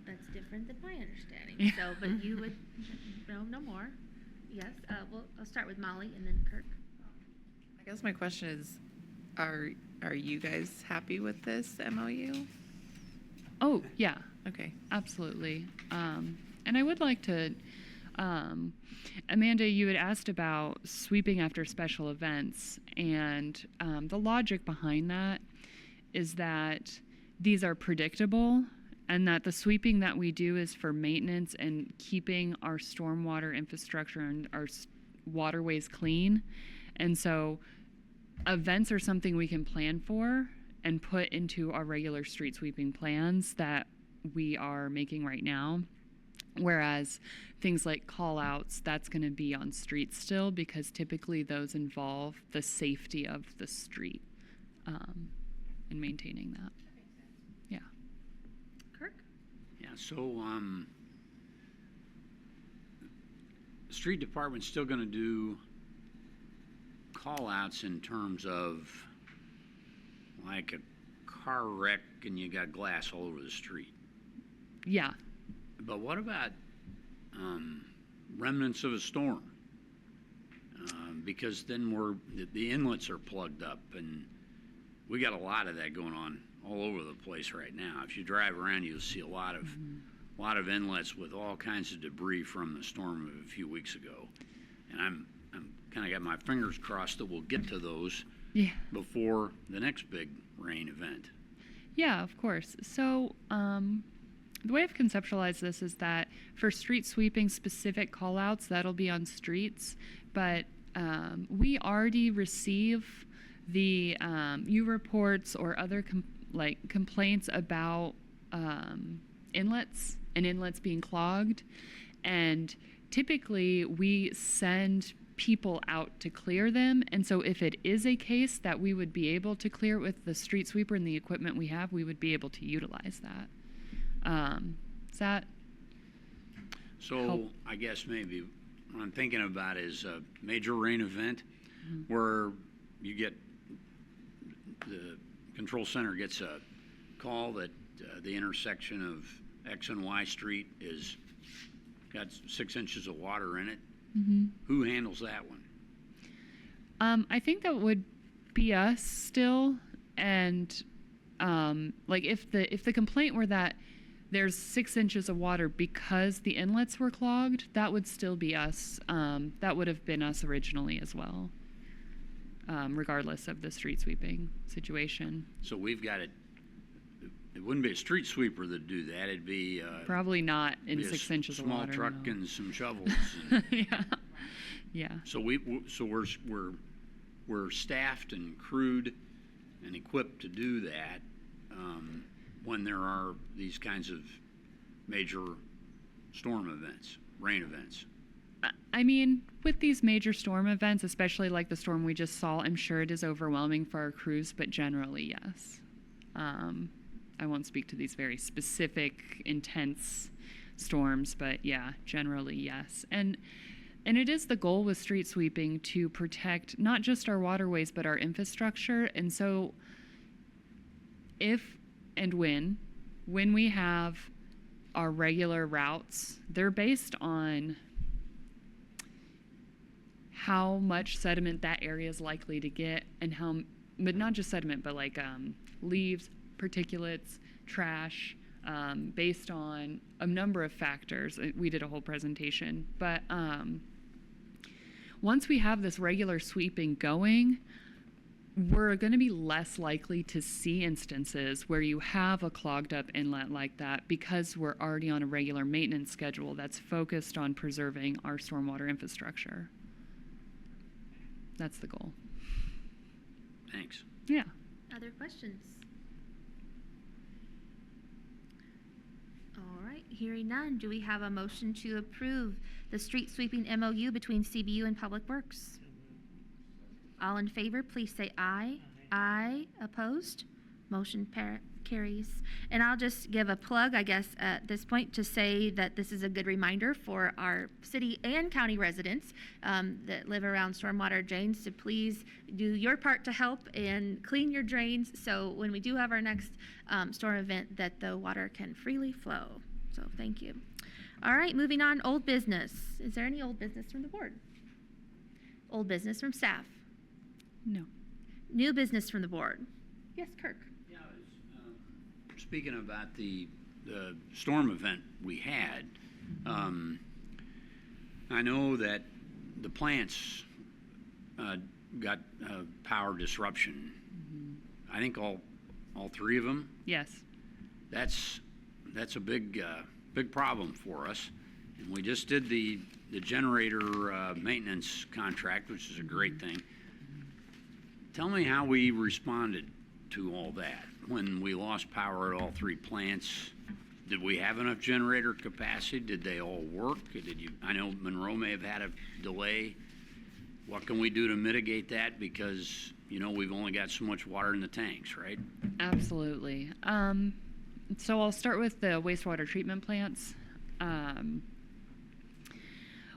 Speaker 1: That's different than my understanding. So, but you would know more. Yes. I'll start with Molly and then Kirk.
Speaker 13: I guess my question is, are you guys happy with this MOU?
Speaker 9: Oh, yeah.
Speaker 13: Okay.
Speaker 9: Absolutely. And I would like to, Amanda, you had asked about sweeping after special events, and the logic behind that is that these are predictable and that the sweeping that we do is for maintenance and keeping our stormwater infrastructure and our waterways clean. And so events are something we can plan for and put into our regular street sweeping plans that we are making right now. Whereas things like call outs, that's going to be on streets still, because typically those involve the safety of the street and maintaining that. Yeah.
Speaker 1: Kirk?
Speaker 7: Yeah, so the street department's still gonna do call outs in terms of like a car wreck and you got glass all over the street.
Speaker 9: Yeah.
Speaker 7: But what about remnants of a storm? Because then the inlets are plugged up, and we got a lot of that going on all over the place right now. If you drive around, you'll see a lot of inlets with all kinds of debris from the storm of a few weeks ago. And I'm kind of got my fingers crossed that we'll get to those before the next big rain event.
Speaker 9: Yeah, of course. So the way I've conceptualized this is that for street sweeping specific call-outs, that'll be on streets, but we already receive the U-reports or other complaints about inlets and inlets being clogged, and typically we send people out to clear them. And so if it is a case that we would be able to clear with the street sweeper and the equipment we have, we would be able to utilize that. Does that help?
Speaker 7: I guess maybe what I'm thinking about is a major rain event where you get the control center gets a call that the intersection of X and Y Street is got 6 inches of water in it. Who handles that one?
Speaker 9: I think that would be us still, and Like if the complaint were that there's 6 inches of water because the inlets were clogged, that would still be us. That would have been us originally as well, regardless of the street sweeping situation.
Speaker 7: So we've got it. It wouldn't be a street sweeper that'd do that. It'd be
Speaker 9: Probably not in
Speaker 7: be a
Speaker 9: 6 inches of
Speaker 7: small
Speaker 9: water.
Speaker 7: truck
Speaker 9: no.
Speaker 7: and some shovels. And
Speaker 9: Yeah. Yeah.
Speaker 7: so we're staffed and crewed and equipped to do that when there are these kinds of major storm events, rain events.
Speaker 9: I mean, with these major storm events, especially like the storm we just saw, I'm sure it is overwhelming for our crews, but generally, yes. I won't speak to these very specific, intense storms, but yeah, generally, yes. And it is the goal with street sweeping to protect not just our waterways, but our infrastructure. And so if and when we have our regular routes, they're based on how much sediment that area is likely to get and how, but not just sediment, but like leaves, particulates, trash, based on a number of factors. We did a whole presentation, but once we have this regular sweeping going, we're going to be less likely to see instances where you have a clogged up inlet like that because we're already on a regular maintenance schedule that's focused on preserving our stormwater infrastructure. That's the goal.
Speaker 7: Thanks.
Speaker 9: Yeah.
Speaker 1: Other questions? All right, hearing none, do we have a motion to approve the street sweeping MOU between CBU and Public Works? All in favor, please say aye. Aye. Opposed? Motion carries. And I'll just give a plug, I guess, at this point to say that this is a good reminder for our city and county residents that live around stormwater drains to please do your part to help and clean your drains so when we do have our next storm event that the water can freely flow. So thank you. All right, moving on, old business. Is there any old business from the board? Old business from staff?
Speaker 9: No.
Speaker 1: New business from the board? Yes, Kirk.
Speaker 7: Yeah, I was speaking about the storm event we had. I know that the plants got power disruption. Mm-hmm. I think all 3 of them.
Speaker 9: Yes.
Speaker 7: That's a big problem for us. And we just did the generator maintenance contract, which is a great thing. Tell me how we responded to all that when we lost power at all 3 plants. Did we have enough generator capacity? Did they all work? I know Monroe may have had a delay. What can we do to mitigate that? Because, we've only got so much water in the tanks, right?
Speaker 9: Absolutely. So I'll start with the wastewater treatment plants.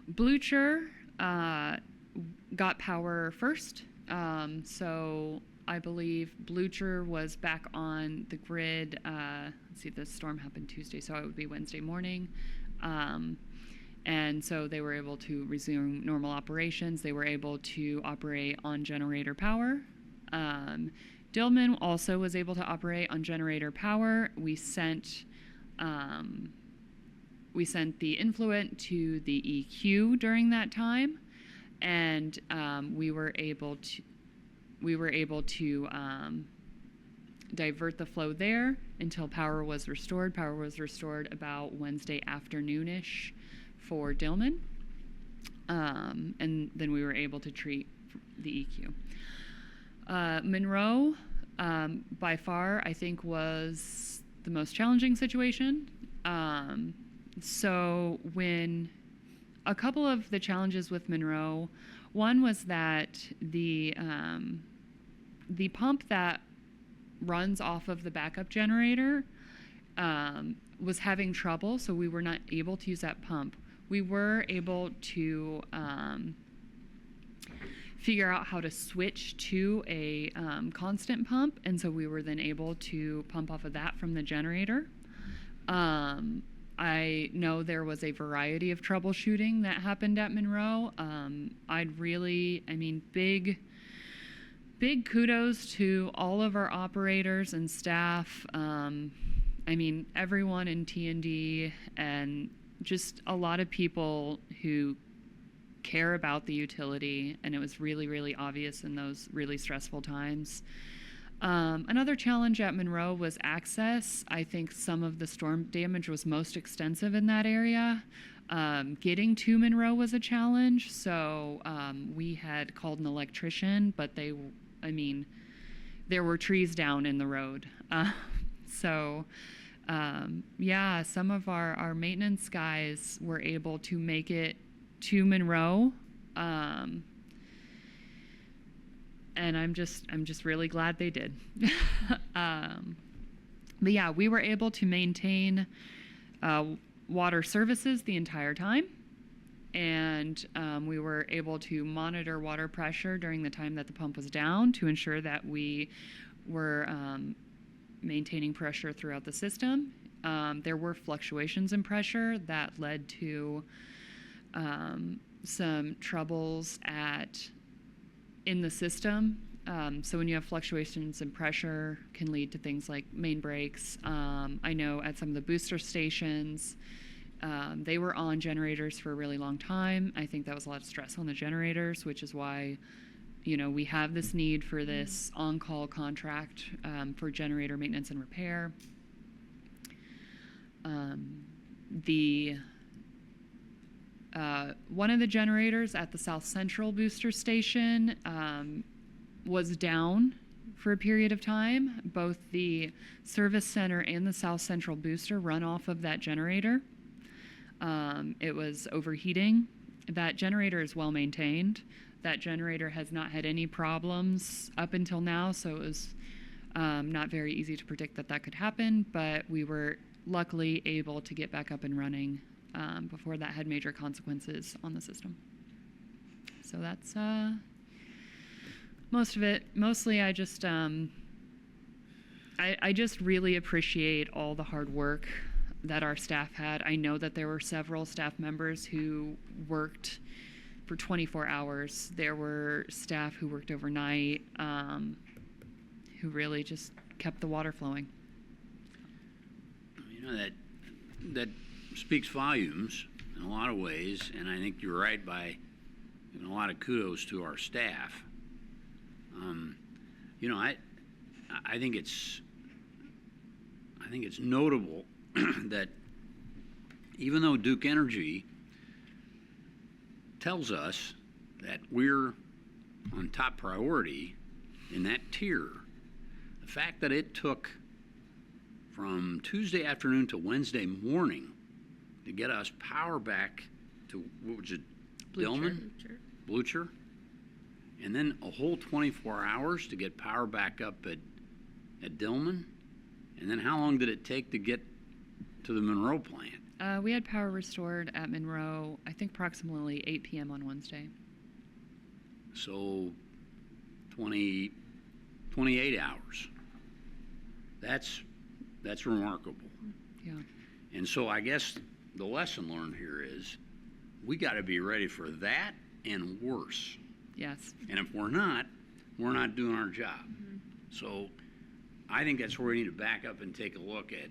Speaker 9: Blucher got power first. So I believe Blucher was back on the grid. Let's see, the storm happened Tuesday, so it would be Wednesday morning. And so they were able to resume normal operations. They were able to operate on generator power. Dillman also was able to operate on generator power. We sent the influent to the EQ during that time, and we were able to divert the flow there until power was restored. Power was restored about Wednesday afternoonish for Dillman, and then we were able to treat the EQ. Monroe, by far, I think was the most challenging situation. So when a couple of the challenges with Monroe, one was that the pump that runs off of the backup generator was having trouble, so we were not able to use that pump. We were able to figure out how to switch to a constant pump, and so we were then able to pump off of that from the generator. I know there was a variety of troubleshooting that happened at Monroe. big kudos to all of our operators and staff. I mean, everyone in T&D and just a lot of people who care about the utility, and it was really, really obvious in those really stressful times. Another challenge at Monroe was access. I think some of the storm damage was most extensive in that area. Getting to Monroe was a challenge, so we had called an electrician, but there were trees down in the road. Yeah, some of our maintenance guys were able to make it to Monroe, and I'm just really glad they did. But yeah, we were able to maintain water services the entire time, and we were able to monitor water pressure during the time that the pump was down to ensure that we were maintaining pressure throughout the system. There were fluctuations in pressure that led to some troubles in the system. So when you have fluctuations in pressure, can lead to things like main breaks. I know at some of the booster stations, they were on generators for a really long time. I think that was a lot of stress on the generators, which is why, we have this need for this on-call contract for generator maintenance and repair. One of the generators at the South Central booster station was down for a period of time. Both the service center and the South Central booster run off of that generator. It was overheating. That generator is well maintained. That generator has not had any problems up until now, so it was not very easy to predict that could happen, but we were luckily able to get back up and running before that had major consequences on the system. So that's most of it. Mostly I just I just really appreciate all the hard work that our staff had. I know that there were several staff members who worked for 24 hours. There were staff who worked overnight, who really just kept the water flowing.
Speaker 7: That speaks volumes in a lot of ways, and I think you're right by giving a lot of kudos to our staff. I think it's notable that even though Duke Energy tells us that we're on top priority in that tier, the fact that it took from Tuesday afternoon to Wednesday morning to get us power back to, what was it, Dillman? Blucher. And then a whole 24 hours to get power back up at Dillman. And then how long did it take to get to the Monroe plant?
Speaker 9: We had power restored at Monroe, I think approximately 8 p.m. on Wednesday.
Speaker 7: So 28 hours. That's remarkable.
Speaker 9: Yeah.
Speaker 7: And so I guess the lesson learned here is we got to be ready for that and worse.
Speaker 9: Yes.
Speaker 7: And if we're not doing our job. Mm-hmm. So I think that's where we need to back up and take a look at,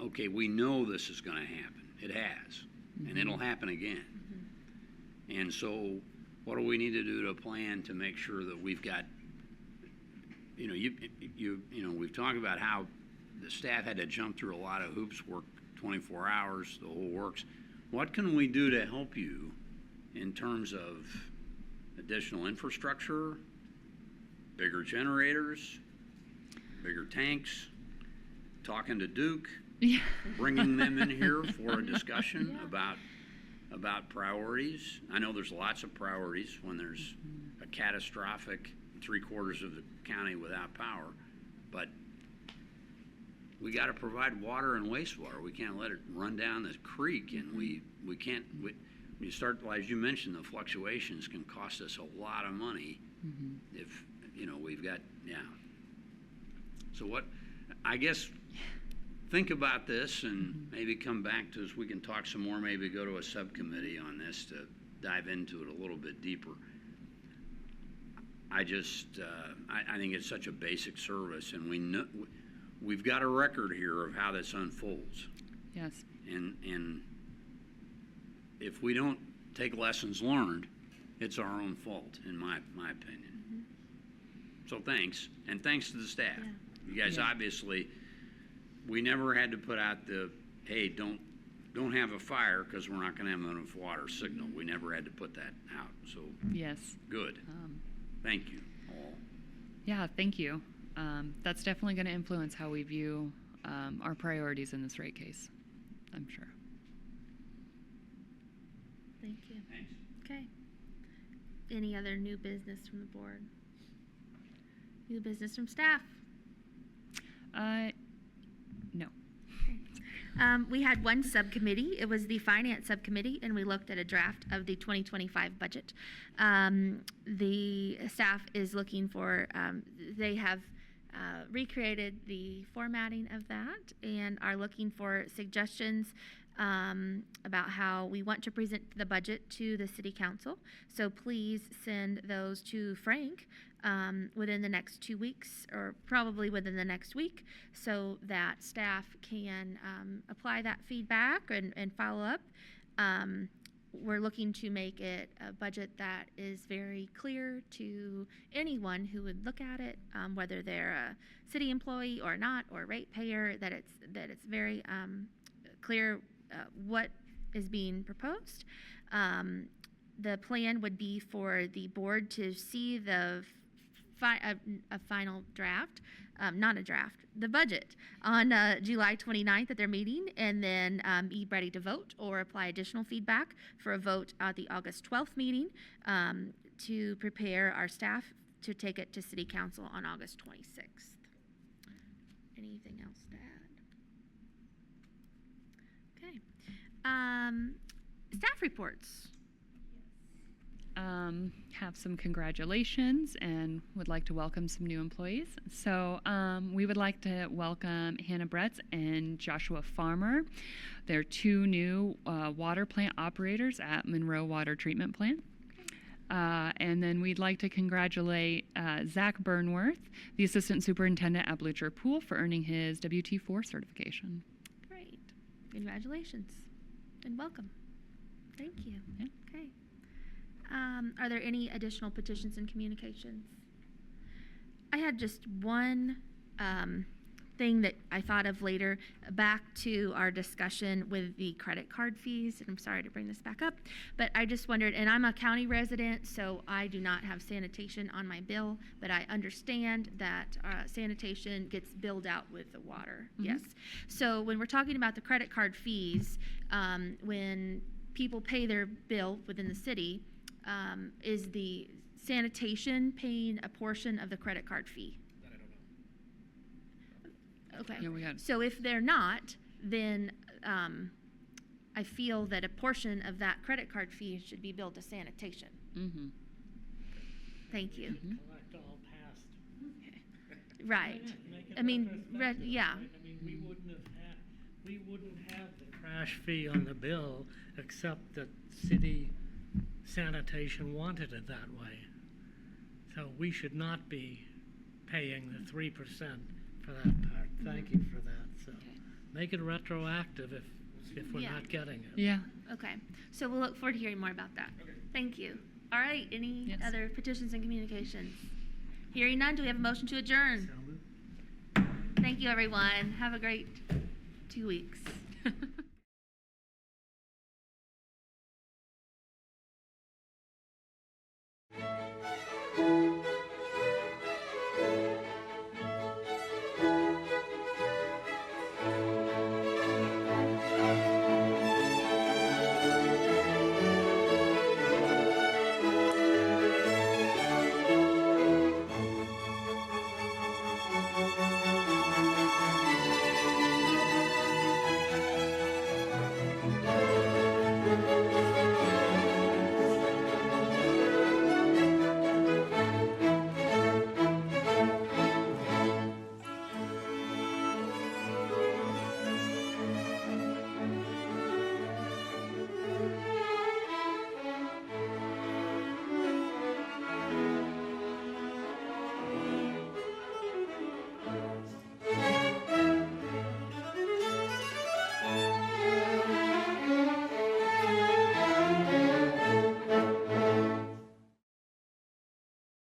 Speaker 7: okay, we know this is going to happen. It has. Mm-hmm. And it'll happen again. Mm-hmm. And so what do we need to do to plan to make sure that we've got, we've talked about how the staff had to jump through a lot of hoops, work 24 hours, the whole works. What can we do to help you in terms of additional infrastructure, bigger generators, bigger tanks, talking to Duke, bringing them in here for a discussion about priorities? I know there's lots of priorities when there's a catastrophic 3/4 of the county without power, but we got to provide water and wastewater. We can't let it run down the creek, and we can't. When you start, as you mentioned, the fluctuations can cost us a lot of money. Mm-hmm. If we've got So what? I guess think about this and maybe come back to us. We can talk some more. Maybe go to a subcommittee on this to dive into it a little bit deeper. I just, I think it's such a basic service, and we've got a record here of how this unfolds.
Speaker 9: Yes.
Speaker 7: And if we don't take lessons learned, it's our own fault, in my opinion. So thanks, and thanks to the staff.
Speaker 1: Yeah.
Speaker 7: You guys
Speaker 9: Yeah.
Speaker 7: obviously, we never had to put out the, hey, don't have a fire because we're not gonna have enough water signal. We never had to put that out, so
Speaker 9: Yes.
Speaker 7: good. Thank you all.
Speaker 9: Yeah, thank you. That's definitely going to influence how we view our priorities in this rate case, I'm sure.
Speaker 1: Thank you.
Speaker 7: Thanks.
Speaker 1: Okay. Any other new business from the board? New business from staff?
Speaker 9: No.
Speaker 1: We had one subcommittee. It was the finance subcommittee, and we looked at a draft of the 2025 budget. The staff is looking for, they have recreated the formatting of that and are looking for suggestions about how we want to present the budget to the city council. So please send those to Frank within the next 2 weeks, or probably within the next week, so that staff can apply that feedback and follow up. We're looking to make it a budget that is very clear to anyone who would look at it, whether they're a city employee or not, or ratepayer, that it's very clear what is being proposed. The plan would be for the board to see the a final draft, not a draft, the budget on July 29th at their meeting, and then be ready to vote or apply additional feedback for a vote at the August 12th meeting to prepare our staff to take it to City Council on August 26th. Anything else to add? Okay. Staff reports.
Speaker 9: Have some congratulations and would like to welcome some new employees. So we would like to welcome Hannah Bretz and Joshua Farmer. They're two new water plant operators at Monroe Water Treatment Plant. And then we'd like to congratulate Zach Burnworth, the Assistant Superintendent at Blucher Pool, for earning his WT4 certification.
Speaker 1: Great. Congratulations and welcome. Thank you.
Speaker 9: Yeah.
Speaker 1: Okay. Are there any additional petitions and communications? I had just one thing that I thought of later, back to our discussion with the credit card fees, and I'm sorry to bring this back up, but I just wondered, and I'm a county resident, so I do not have sanitation on my bill, but I understand that sanitation gets billed out with the water.
Speaker 9: Mm-hmm.
Speaker 1: Yes. So when we're talking about the credit card fees, when people pay their bill within the city, is the sanitation paying a portion of the credit card fee?
Speaker 8: That I don't know.
Speaker 1: Okay.
Speaker 9: Yeah, we got-
Speaker 1: So if they're not, then I feel that a portion of that credit card fee should be billed to sanitation.
Speaker 9: Mm-hmm.
Speaker 1: Thank you.
Speaker 12: Collect all past.
Speaker 1: Right.
Speaker 12: Make it
Speaker 1: I mean,
Speaker 12: retrospective,
Speaker 1: yeah.
Speaker 12: right? I mean, we wouldn't have the trash fee on the bill, except that city sanitation wanted it that way. So we should not be paying the 3% for that part. Thank you for that. So make it retroactive if we're
Speaker 1: Yeah.
Speaker 12: not getting it.
Speaker 9: Yeah.
Speaker 1: Okay. So we'll look forward to hearing more about that. Thank you. All right. Any
Speaker 9: Yes.
Speaker 1: other petitions and communications? Hearing none, do we have a motion to adjourn?
Speaker 12: So moved.
Speaker 1: Thank you, everyone. Have a great 2 weeks.